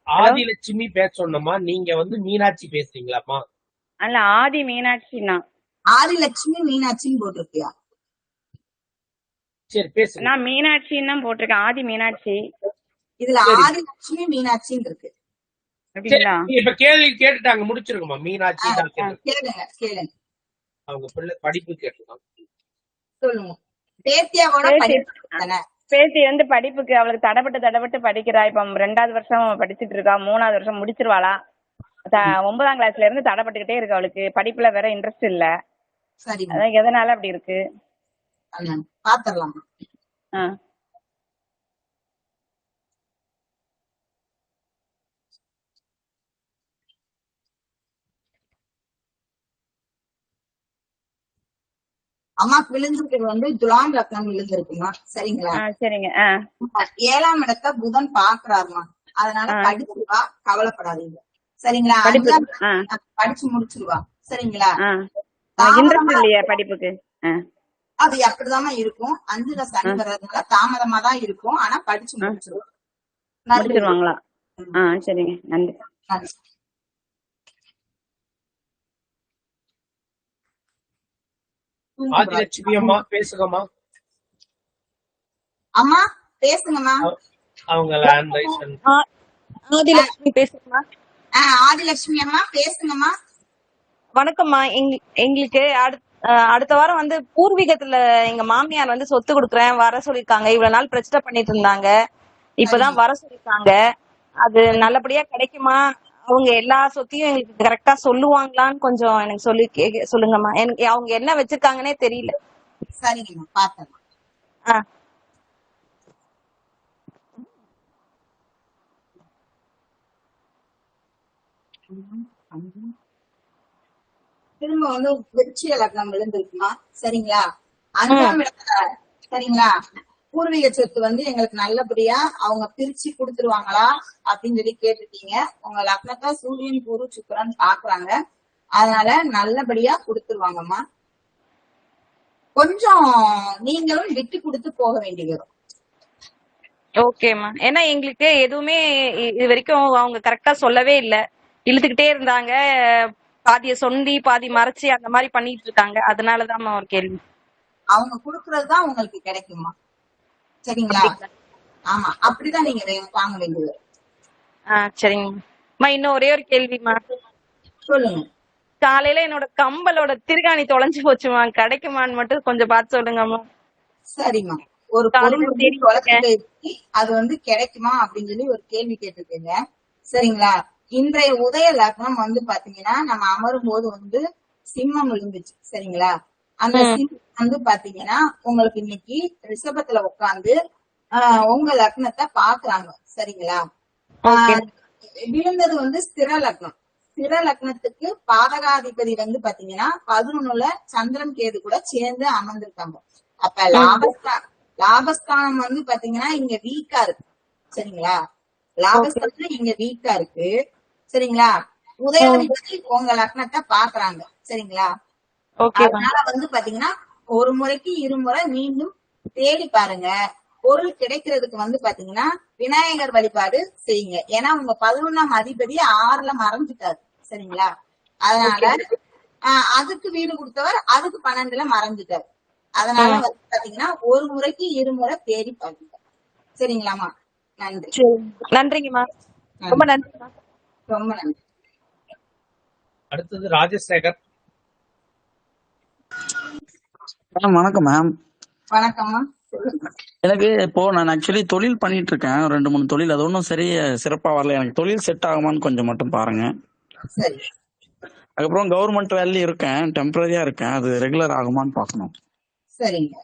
ஆதிலட்சுமி பேச சொன்னமா, நீங்க வந்து மீனாட்சி பேசுறீங்களாமா? அல்ல, ஆதி மீனாட்சினா. ஆதிலட்சுமி மீனாட்சின்னு போட்டிருக்கியா? சரி, பேசு. நான் மீனாட்சின்னு தான் போட்டிருக்கேன். ஆதி மீனாட்சி. இதுல ஆதிலட்சுமி மீனாட்சின்னு இருக்கு. இப்ப கேள்வி கேட்டுட்டாங்க, முடிச்சிருக்கோமா? மீனாட்சி கேளுங்க. அவங்க பிள்ளை படிப்பு கேட்டுருக்காங்க. சொல்லுங்க. பேத்தியாவோட படிப்பு பேத்தி வந்து படிப்புக்கு அவளுக்கு தடப்பட்டு படிக்கிறா. இப்ப 2வது வருஷம் படிச்சுட்டு இருக்கா, 3வது வருஷம் முடிச்சிருவாளா. 9ஆம் கிளாஸ்ல இருந்து தடப்பட்டுக்கிட்டே இருக்கு. அவளுக்கு படிப்புல வேற இன்ட்ரெஸ்ட் இல்ல. சரிங்க அதான் எதனால அப்படி இருக்கு? பாத்துடலாம். அம்மாக்கு விழுந்திருக்கிறது வந்து துலாம் லக்னம் விழுந்திருக்குமா? சரிங்களா? சரிங்க. 7ஆம் இடத்தை புதன் பாக்குறாருமா. அதனால படிச்சிருவா, கவலைப்படாதீங்க. சரிங்களா? படிச்சு முடிச்சிருவா. சரிங்களா? இன்ட்ரெஸ்ட் இல்லையா படிப்புக்கு? அது அப்படிதான் இருக்கும். 5ல சனி வர்றதுனால தாமதமா தான் இருக்கும். ஆனா படிச்சு முடிச்சிருவா. முடிச்சிருவாங்களா? சரிங்க, நன்றி. ஆதிலட்சுமி அம்மா பேசுங்கம்மா. அம்மா பேசுங்கம்மா. அவங்க லேண்ட் லைசன்ஸ். ஆதிலட்சுமி பேசுங்கம்மா. ஆதிலட்சுமி அம்மா பேசுங்கம்மா. வணக்கம்மா. எங்களுக்கு அடுத்த வாரம் வந்து பூர்வீகத்துல எங்க மாமியார் வந்து சொத்து கொடுக்குறேன் வர சொல்லிருக்காங்க. இவ்வளவு நாள் பிரச்சனை பண்ணிட்டு இருந்தாங்க, இப்பதான் வர சொல்லிருக்காங்க. அது நல்லபடியா கிடைக்குமா? அவங்க எல்லா சொத்தையும் எங்களுக்கு கரெக்டா சொல்லுவாங்களான்னு கொஞ்சம் எனக்கு சொல்லுங்கம்மா. எனக்கு அவங்க என்ன வச்சிருக்காங்கன்னே தெரியல. சரிங்கம்மா, பாத்தேன். திரும்ப வந்து விருச்சிக லக்னம் விழுந்திருக்குமா? சரிங்களா? 5ஆம் இடத்துல சரிங்களா பூர்வீக சொத்து வந்து எங்களுக்கு நல்லபடியா அவங்க பிரிச்சு கொடுத்துருவாங்களா அப்படின்னு சொல்லி கேட்டுட்டீங்க. உங்க லக்னத்தை சூரியன் குரு சுக்கிரன் பாக்குறாங்க. அதனால நல்லபடியா கொடுத்துருவாங்கம்மா. கொஞ்சம் நீங்களும் விட்டு கொடுத்து போக வேண்டி வரும். ஓகேம்மா. ஏன்னா எங்களுக்கு எதுவுமே இது வரைக்கும் அவங்க கரெக்டா சொல்லவே இல்ல. இழுத்துக்கிட்டே இருந்தாங்க. பாதிய சொந்தி பாதி மறைச்சு அந்த மாதிரி பண்ணிட்டு இருக்காங்க. அதனாலதான் ஒரு கேள்வி. அவங்க குடுக்கறதுதான் உங்களுக்கு கிடைக்குமா? சரிங்களா? ஆமா, அப்படிதான் நீங்க வாங்க வேண்டியது. சரிங்கம்மா. இன்னும் ஒரே ஒரு கேள்விமா. சொல்லுங்க. காலையில என்னோட கம்பலோட திருகாணி தொலைஞ்சு போச்சுமா, கிடைக்குமான்னு மட்டும் கொஞ்சம் பார்த்து சொல்லுங்கம்மா. சரிம்மா. ஒரு பொருள் வந்து தொலைச்சு அது வந்து கிடைக்குமா அப்படின்னு சொல்லி ஒரு கேள்வி கேட்டிருக்கீங்க. சரிங்களா? இன்றைய உதய லக்னம் வந்து பாத்தீங்கன்னா நம்ம அமரும் போது வந்து சிம்மம் விழுந்துச்சு. சரிங்களா? அந்த சிம்மம் வந்து பாத்தீங்கன்னா உங்களுக்கு இன்னைக்கு ரிஷபத்துல உட்கார்ந்து உங்க லக்னத்தை பாக்குறாங்க. சரிங்களா? விழுந்தது வந்து ஸ்திர லக்னம். ஸ்திர லக்னத்துக்கு பாதகாதிபதி வந்து பாத்தீங்கன்னா 11ல சந்திரன் கேது கூட சேர்ந்து அமர்ந்திருக்காங்க. அப்ப லாபஸ்தானம் வந்து பாத்தீங்கன்னா இங்க வீக்கா இருக்கு. சரிங்களா? லாபஸ்தானம் இங்க வீக்கா இருக்கு. சரிங்களா? உதயாதிபதி உங்க லக்னத்தை பாக்குறாங்க. சரிங்களா? அதனால வந்து பாத்தீங்கன்னா ஒரு முறைக்கு இருமுறை மீண்டும் தேடி பாருங்க. பொருள் கிடைக்கிறதுக்கு வந்து பாத்தீங்கன்னா விநாயகர் வழிபாடு செய்யுங்க. ஏன்னா உங்க 11ஆம் அதிபதி 6ல மறைஞ்சிட்டாரு. சரிங்களா? அதனால அதுக்கு வீடு கொடுத்தவர் அதுக்கு 12ல மறைஞ்சிட்டாரு. அதனால வந்து பாத்தீங்கன்னா ஒரு முறைக்கு இருமுறை தேடி பாருங்க. சரிங்களாமா? நன்றி. நன்றிங்கம்மா. ரொம்ப நன்றிமா. ரொம்ப நன்றி. அடுத்தது ராஜசேகர். வணக்கம் மேம். வணக்கம்மா. எனக்கு இப்போ நான் ஆக்சுவலி தொழில் பண்ணிட்டு இருக்கேன், 2-3 தொழில். அது ஒன்றும் சிறப்பா வரல. எனக்கு தொழில் செட் ஆகுமான்னு கொஞ்சம் மட்டும் பாருங்க. சரி. அதுக்கப்புறம் கவர்மெண்ட் வேலையில இருக்கேன், டெம்பரரியா இருக்கேன். அது ரெகுலர் ஆகுமான்னு பாக்கணும். சரிங்க.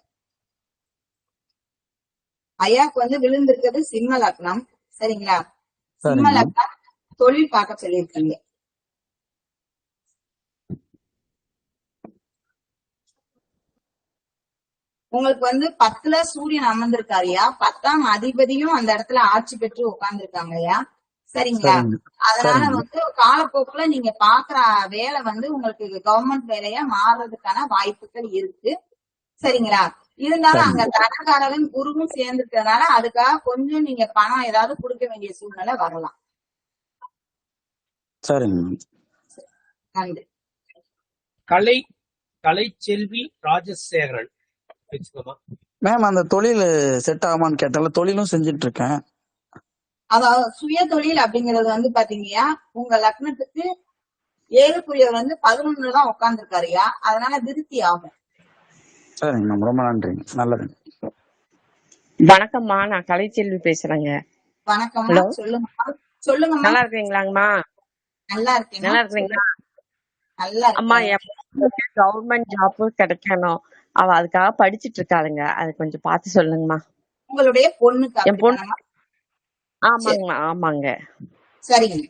ஐயாக்கு வந்து விழுந்திருக்கிறது சிம்ம லக்னம். சரிங்களா? சிம்ம லக்னம் தொழில் பார்க்க சொல்லியிருக்கீங்க. உங்களுக்கு வந்து 10ல சூரியன் அமர்ந்திருக்காருயா. 10ஆம் அதிபதியும் அந்த இடத்துல ஆட்சி பெற்று உட்கார்ந்துருக்காங்கய்யா. சரிங்களா? அதனால வந்து காலப்போக்குல நீங்க பாக்குற வேலை வந்து உங்களுக்கு கவர்மெண்ட் வேலையா மாறுறதுக்கான வாய்ப்புகள் இருக்கு. சரிங்களா? இருந்தாலும் அங்க தனக்காரரும் குருவும் சேர்ந்துட்டதுனால அதுக்காக கொஞ்சம் நீங்க பணம் ஏதாவது கொடுக்க வேண்டிய சூழ்நிலை வரலாம். நன்றி. கலைச்செல்வி ராஜசேகரன். மேம் அந்த தொழில் செட் ஆகுமான்னு கேட்டால தொழிலும் செஞ்சிட்டு இருக்கேன். அதாவது சுய தொழில் அப்படிங்கறது வந்து பாத்தீங்கயா உங்க லக்னத்துக்கு 7க்குரியவர் வந்து 11ல தான் உட்கார்ந்துருக்காருயா. அதனால திருப்தி ஆகும். சரிங்க மேம், ரொம்ப நன்றிங்க. நல்லது. வணக்கம்மா, நான் கலைச்செல்வி பேசுறேங்க. வணக்கம்மா, ஹலோ, சொல்லுங்கம்மா. நல்லா இருக்கீங்களாங்கம்மா? நல்லா இருக்கேம்மா, நல்லா இருக்கீங்களா? நல்லா அம்மா, இருக்கேன். என் பொண்ணுக்கு கவர்மெண்ட் ஜாப் கிடைக்கணும். அவ அதுக்காக படிச்சிட்டு இருக்காளுங்க. அது கொஞ்சம் பார்த்து சொல்லுங்கம்மா. உங்களுடைய பொண்ணுக்கு என் பொண்ணு அப்படித்தானம்மா? சரி, ஆமாங்கம்மா, ஆமாங்க. சரிங்க.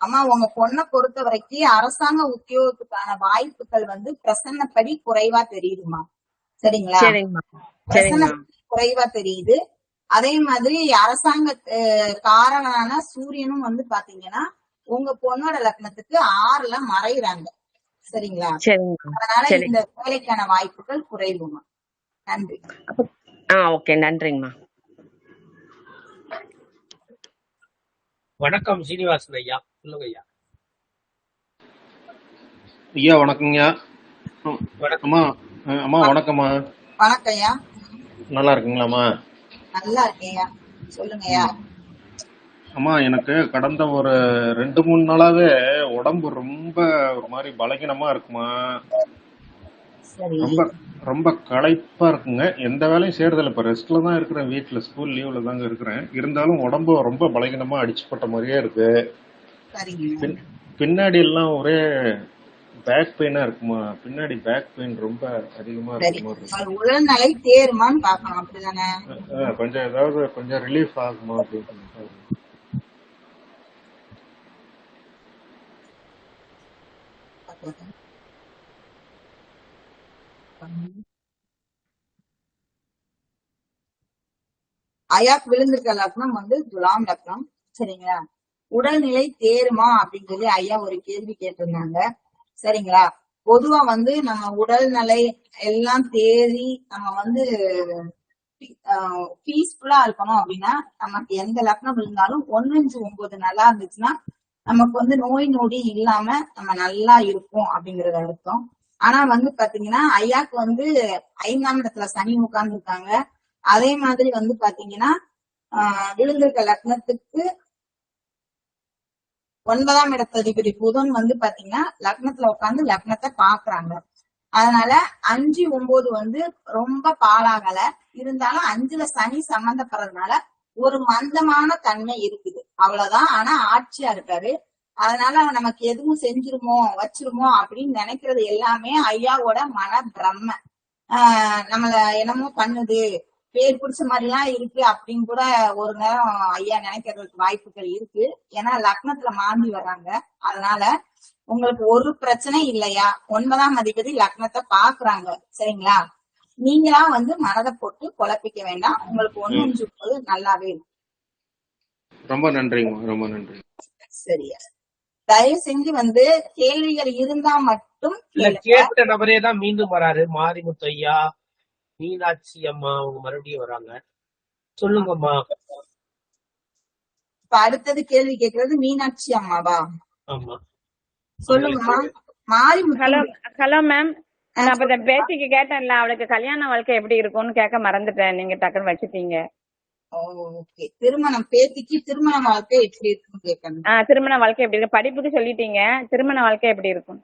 அம்மா, உங்க பொண்ணை பொறுத்த வரைக்கும் அரசாங்க உத்தியோகத்துக்கான வாய்ப்புகள் வந்து பிரசன்னப்படி குறைவா தெரியுதுமா. சரிங்களா? சரிங்கம்மா, சரிங்கம்மா. பிரசன்னப்படி குறைவா தெரியுது. அதே மாதிரி அரசாங்க காரனான சூரியனும் வந்து பாத்தீங்கன்னா உங்க பொண்ணோட லக்னத்துக்கு 6ல மறைகிறாங்க. சரிங்களா? சரிங்கம்மா, அதனால சரி. இந்த வேலைக்கான வாய்ப்புகள் குறைவுமா. நன்றி. ஓகே, நன்றிங்கம்மா. வணக்கம் சீனிவாசன் ஐயா, சொல்லுங்க ஐயா. ஐயா வணக்கங்கய்யா. அம்மா அம்மா வணக்கம்மா. வணக்கம்யா. நல்லா இருக்கீங்களாம்மா? நல்லா இருக்கேயா, சொல்லுங்கய்யா. அம்மா, எனக்கு கடந்த ஒரு 2-3 நாளாவே உடம்பு ரொம்ப ஒரு மாதிரி பலகீனமா இருக்குமா. சரி, ரொம்ப ரொம்ப களைப்பா இருக்குங்க. எந்த வேலையும் செய்யறதில்ல. இப்ப ரெஸ்ட்ல தான் இருக்கிறேன். வீட்டுல ஸ்கூல் லீவ்ல தாங்க இருக்கிறேன். இருந்தாலும் உடம்பு ரொம்ப பலகீனமா அடிச்சுப்பட்ட மாதிரியே இருக்கு. சரிங்க. பின்னாடி எல்லாம் ஒரே பேக் பெயினா இருக்குமா. பின்னாடி பேக் பெயின் ரொம்ப அதிகமா சரி, இருக்க மாதிரி இருக்கு. உங்கள் உடல்நிலை தேருமான்னு பாக்கணும், அப்படிதானே? கொஞ்சம் ஏதாவது கொஞ்சம் ரிலீஃப் ஆகுமா அப்படின்னு. ஐயாக்கு விழுந்திருக்க லக்னம் வந்து துலாம் லக்னம். சரிங்களா? உடல்நிலை தேருமா அப்படின்னு சொல்லி ஐயா ஒரு கேள்வி கேட்டிருந்தாங்க. சரிங்களா? பொதுவா வந்து நம்ம உடல்நிலை எல்லாம் தேறி நம்ம வந்து பீஸ்ஃபுல்லா இருக்கணும் அப்படின்னா நமக்கு எந்த லக்னம் இருந்தாலும் 1-5-9 நல்லா இருந்துச்சுன்னா நமக்கு வந்து நோய் நொடி இல்லாம நம்ம நல்லா இருப்போம் அப்படிங்கறது அர்த்தம். ஆனா வந்து பாத்தீங்கன்னா ஐயாக்கு வந்து 5ஆம் இடத்துல சனி உட்கார்ந்து இருக்காங்க. அதே மாதிரி வந்து பாத்தீங்கன்னா விழுந்திருக்க லக்னத்துக்கு 9ஆம் இடத்ததிபதி புதன் வந்து பாத்தீங்கன்னா லக்னத்துல உட்கார்ந்து லக்னத்தை பாக்குறாங்க. அதனால 5-9 வந்து ரொம்ப பாழாகல. இருந்தாலும் 5ல சனி சம்பந்தப்படுறதுனால ஒரு மந்தமான தன்மை இருக்குது, அவ்வளவுதான். ஆனா ஆட்சியா இருக்காரு. அதனால நமக்கு எதுவும் செஞ்சிருமோ வச்சிருமோ அப்படின்னு நினைக்கிறது எல்லாமே ஐயாவோட மன பிரம்ம. நம்மள என்னமோ பண்ணுது, பேர் பிடிச்ச மாதிரி எல்லாம் இருக்கு அப்படின்னு கூட ஒரு நேரம் ஐயா நினைக்கிறதுக்கு வாய்ப்புகள் இருக்கு. ஏன்னா லக்னத்துல மாந்தி வர்றாங்க. அதனால உங்களுக்கு ஒரு பிரச்சனை இல்லையா. 9ஆம் அதிபதி லக்னத்தை பாக்குறாங்க. சரிங்களா? நீங்களா வந்து மனதை போட்டு குழப்பிக்க வேண்டாம். உங்களுக்கு 1-5 நல்லாவே இருக்கு. ரொம்ப நன்றிங்க, ரொம்ப நன்றி. சரியா? தயவு செஞ்சு வந்து கேள்விகள் இருந்தா மட்டும் இல்ல, கேட்ட நபரே தான் மீண்டும் வராரு. மாரிமுத்து ஐயா, மீனாட்சி அம்மா அவங்க மறுபடியும் வராங்க. சொல்லுங்கம்மா. இப்ப அடுத்தது கேள்வி கேட்கறது மீனாட்சி அம்மாவா? ஆமா, சொல்லுங்கம்மா. மாரிமுத்து. ஹலோ மேம், நான் அப்ப இந்த பேத்திக்கு கேட்டேன்ல, அவளுக்கு கல்யாண வாழ்க்கை எப்படி இருக்கும்னு கேட்க மறந்துட்டேன். நீங்க டக்குன்னு வச்சுட்டீங்க. ஓகே, திருமணம் பேத்திக்கு திருமண வாழ்க்கை எப்படி இருக்குன்னு கேட்கணும். திருமண வாழ்க்கை எப்படி இருக்கு? படிப்புக்கு சொல்லிட்டீங்க, திருமண வாழ்க்கை எப்படி இருக்கும்?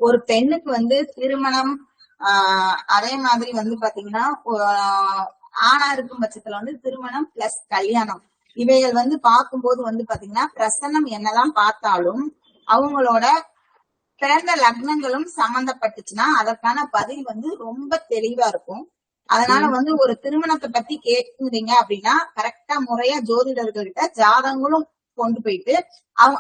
ஒரு பெண்ணுக்கு வந்து திருமணம் அதே மாதிரி வந்து பாத்தீங்கன்னா ஆணா இருக்கும் பட்சத்துல வந்து திருமணம் பிளஸ் கல்யாணம் இவைகள் வந்து பார்க்கும்போது வந்து பாத்தீங்கன்னா பிரசன்னம் என்னதான் பார்த்தாலும் அவங்களோட பிறந்த லக்னங்களும் சம்பந்தப்பட்டுச்சுன்னா அதற்கான பதில் வந்து ரொம்ப தெளிவா இருக்கும். அதனால வந்து ஒரு திருமணத்தை பத்தி கேட்குறீங்க அப்படின்னா கரெக்டா முறையா ஜோதிடர்கள்கிட்ட ஜாதகங்களும் கொண்டு போயிட்டு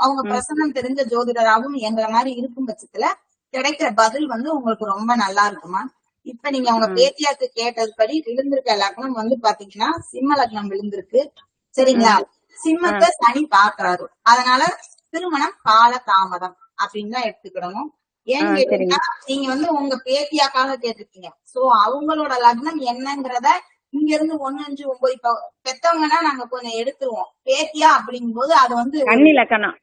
அவங்க பிரசன்னம் தெரிஞ்ச ஜோதிடராகவும் எங்களை மாதிரி இருக்கும் பட்சத்துல கிடைக்கிற பதில் வந்து உங்களுக்கு ரொம்ப நல்லா இருக்குமா. இப்ப நீங்க உங்க பேத்தியாக்கு கேட்டதுபடி விழுந்திருக்க லக்னம் வந்து பாத்தீங்கன்னா சிம்ம லக்னம் விழுந்திருக்கு. சரிங்களா? சிம்மத்தை சனி பாக்குறாரு. அதனால திருமணம் கால தாமதம் அப்படின்னு தான் எடுத்துக்கிடணும். ஏன்னு கேட்டீங்கன்னா நீங்க வந்து உங்க பேத்தியாக்காக கேட்டிருக்கீங்க. சோ அவங்களோட லக்னம் என்னங்கிறத இங்க இருந்து 1, 5, 9 இப்ப பெத்தவங்கன்னா நாங்க கொஞ்சம் எடுத்துருவோம். பேத்தியா அப்படிங்கும் போது அது வந்து கன்னி லக்கணம்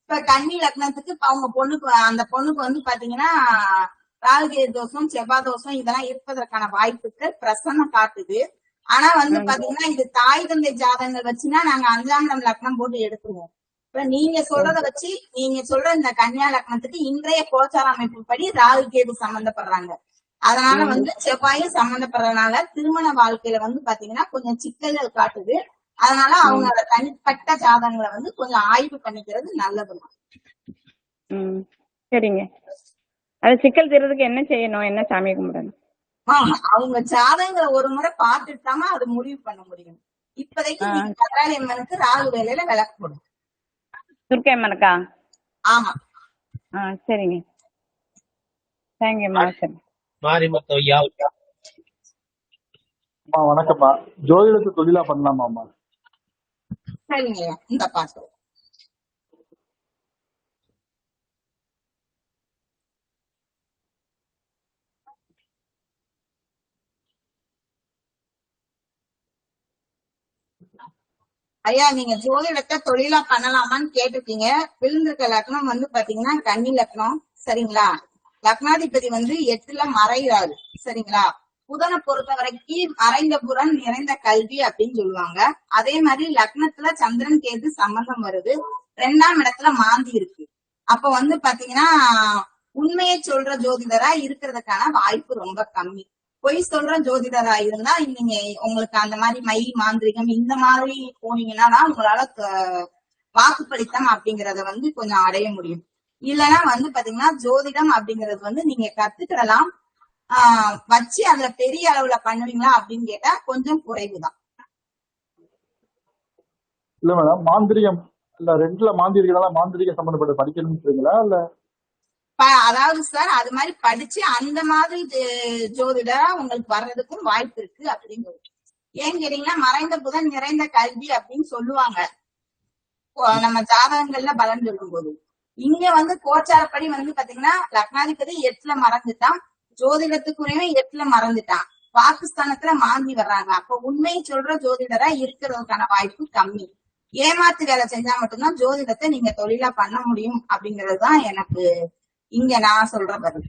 இப்ப கன்னி லக்னத்துக்கு இப்ப அவங்க பொண்ணுக்கு அந்த பொண்ணுக்கு வந்து பாத்தீங்கன்னா ராகுகே தோஷம், செவ்வாய் தோஷம் இதெல்லாம் இருப்பதற்கான வாய்ப்புகள் பிரசன்னம் காட்டுது. ஆனா வந்து பாத்தீங்கன்னா இது தாய் தந்தை ஜாதகங்கள் வச்சுன்னா நாங்க 5ஆம் இடம் லக்னம் போட்டு எடுத்துருவோம். இப்ப நீங்க சொல்றத வச்சு நீங்க சொல்ற இந்த கன்னியா லக்னத்துக்கு இன்றைய கோச்சார அமைப்பு படி ராகு கேது சம்பந்தப்படுறாங்க. அதனால வந்து செவ்வாயும் சம்பந்தப்படுறதுனால திருமண வாழ்க்கையில வந்து பாத்தீங்கன்னா கொஞ்சம் சிக்கல்கள் காட்டுது. அதனால அவங்களோட தனிப்பட்ட ஜாதகங்களை வந்து கொஞ்சம் ஆய்வு பண்ணிக்கிறது நல்லதுமா. சரிங்க. அது சிக்கல் தீர்றதுக்கு என்ன செய்யணும், என்ன சாமி கும்பிடணும்? அவங்க ஜாதகங்களை ஒரு முறை பார்த்துட்டு தான் அது முடிவு பண்ண முடியும். இப்போதைக்கு நீங்க கதிராளி அம்மனுக்கு ராகு வேலையில விளக்கு போடும். துர்க்கை அம்மனுக்கா? ஆமா. சரிங்க. தேங்க்யூம்மா. சரி. மாரிமுத்து ஐயா. அம்மா வணக்கம்மா. ஜோதிடத்தை தொழிலா பண்ணலாமாம்மா? சரிங்க, இந்த பாட்டு ஐயா நீங்க ஜோதிடத்தை தொழிலா பண்ணலாமான்னு கேட்டிருக்கீங்க. விழுந்திருக்க லக்னம் வந்து பாத்தீங்கன்னா கன்னி லக்னம். சரிங்களா? லக்னாதிபதி வந்து 8ல மறைகிறாரு. சரிங்களா? புதனை பொறுத்த வரைக்கும் மறைந்த புறன் நிறைந்த கல்வி அப்படின்னு சொல்லுவாங்க. அதே மாதிரி லக்னத்துல சந்திரன் கேது சம்பந்தம் வருது. 2ஆம் இடத்துல மாந்தி இருக்கு. அப்ப வந்து பாத்தீங்கன்னா உண்மையை சொல்ற ஜோதிடரா இருக்கிறதுக்கான வாய்ப்பு ரொம்ப கம்மி. பொய் சொல்ற ஜோதிடரா இருந்தா நீங்க உங்களுக்கு அந்த மாதிரி மை மாந்திரிகம் இந்த மாதிரி போனீங்கன்னா உங்களால வாக்குப்பளித்தம் அப்படிங்கறத வந்து கொஞ்சம் அடைய முடியும். இல்லைன்னா வந்து பாத்தீங்கன்னா ஜோதிடம் அப்படிங்கறது வந்து நீங்க கத்துக்கிடலாம். வச்சு அதுல பெரிய அளவுல பண்ணுவீங்களா அப்படின்னு கேட்டா கொஞ்சம் குறைவுதான். இல்ல மேடம், மாந்திரிகம் இல்ல 2ல மாந்திரிகளால மாந்திரிகம் சம்பந்தப்பட்ட படிக்கணும்ன்றீங்களா இல்ல? அதாவது சார் அது மாதிரி படிச்சு அந்த மாதிரி ஜோதிடரா உங்களுக்கு வர்றதுக்கும் வாய்ப்பு இருக்கு அப்படின்னு. ஏன்னு கேட்டீங்கன்னா மறைந்த புதன் நிறைந்த கல்வி அப்படின்னு சொல்லுவாங்க நம்ம ஜாதகங்கள்ல பலன் சொல்லும் போது. இங்க வந்து கோச்சாரப்படி வந்து பாத்தீங்கன்னா லக்னாதிபதி 8ல மறந்துட்டான், ஜோதிடத்துக்குரியவே 8ல மறந்துட்டான், பாகிஸ்தானத்துல மாந்தி வர்றாங்க. அப்ப உண்மையை சொல்ற ஜோதிடரா இருக்கிறதுக்கான வாய்ப்பு கம்மி. ஏமாத்து வேலை செஞ்சா மட்டும்தான் ஜோதிடத்தை நீங்க தொழிலா பண்ண முடியும் அப்படிங்கறதுதான் எனக்கு இங்க நான் சொல்ற பதில்.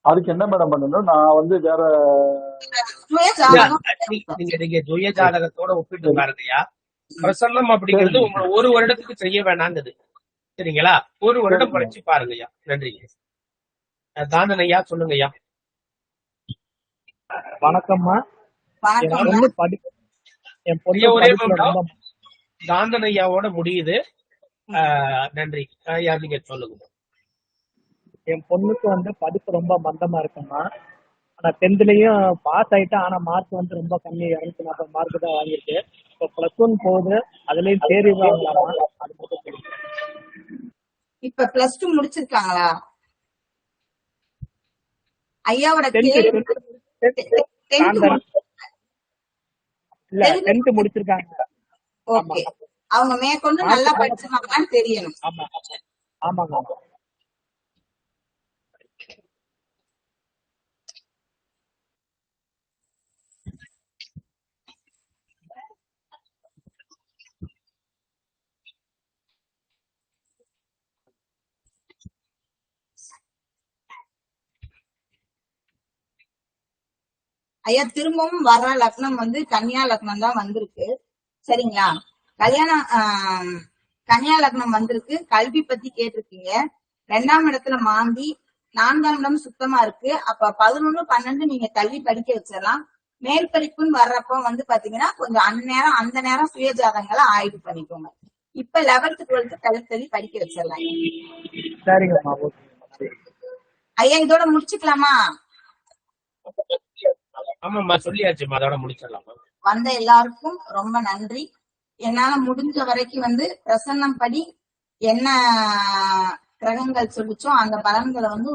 அதுக்கு என்ன மேடம் பண்ணணும்? நான் வந்து வேற நீங்க ஜோய ஜாதகத்தோட ஒப்பிட்டு பாருங்கய்யா. பிரசன்னம் அப்படிங்கிறது உங்களை 1 வருடத்துக்கு செய்ய வேணாங்குது. சரிங்களா? 1 வருடம் படிச்சு பாருங்கய்யா. நன்றிங்க. தாந்தன் ஐயா சொல்லுங்க ஐயா. வணக்கம்மா. ஒரே தாந்தன் ஐயாவோட முடியுது. நன்றி ஐயா, நீங்க சொல்லுங்க. என் பொண்ணுக்கு வந்து படிப்பு ரொம்ப மந்தமா இருக்குமா. ஆனா 10th பாஸ் ஆயிட்டா. ஆனா மார்க் வந்து ரொம்ப கம்மி, 240 மார்க் தான் வாங்கிருக்கு. இப்போ +1 போகுது, அதுலயும் தேறிடுவாங்களாமா? அது மட்டும் தெரியும். இப்ப +2 முடிச்சிருக்காங்களா ஐயாவோட? 10th முடிச்சிருக்காங்க. ஓகே, அவங்க மேற்கொண்டு நல்லா படிச்சிருக்காங்கன்னு தெரியணும். ஆமா ஆமாங்க. ஐயா திரும்பவும் வர்ற லக்னம் வந்து கன்னியா லக்னம் தான் வந்திருக்கு. சரிங்களா? கன்னியா லக்னம் வந்திருக்கு. கல்வி பத்தி கேட்டிருக்கீங்க. 2ஆம் இடத்துல மாந்தி, 4ஆம் இடம் சுத்தமா இருக்கு. அப்ப 11, 12 நீங்க தள்ளி படிக்க வச்சிடலாம். மேல் படிப்புன்னு வர்றப்ப வந்து பாத்தீங்கன்னா கொஞ்சம் அந்த நேரம் சுயஜாதங்களை ஆய்வு பண்ணிக்கோங்க. இப்ப 11th 12th தள்ளி படிக்க வச்சிடலாம். சரிங்கம்மா. ஐயா இதோட முடிச்சுக்கலாமா? ஆமாம்மா, சொல்லியாச்சுமா, அதோட முடிச்சிடலாம். வந்த எல்லாருக்கும் ரொம்ப நன்றி. என்னால முடிஞ்ச வரைக்கும் வந்து பிரசன்னம் படி என்ன கிரகங்கள் சொல்லிச்சோ அந்த பலன்களை வந்து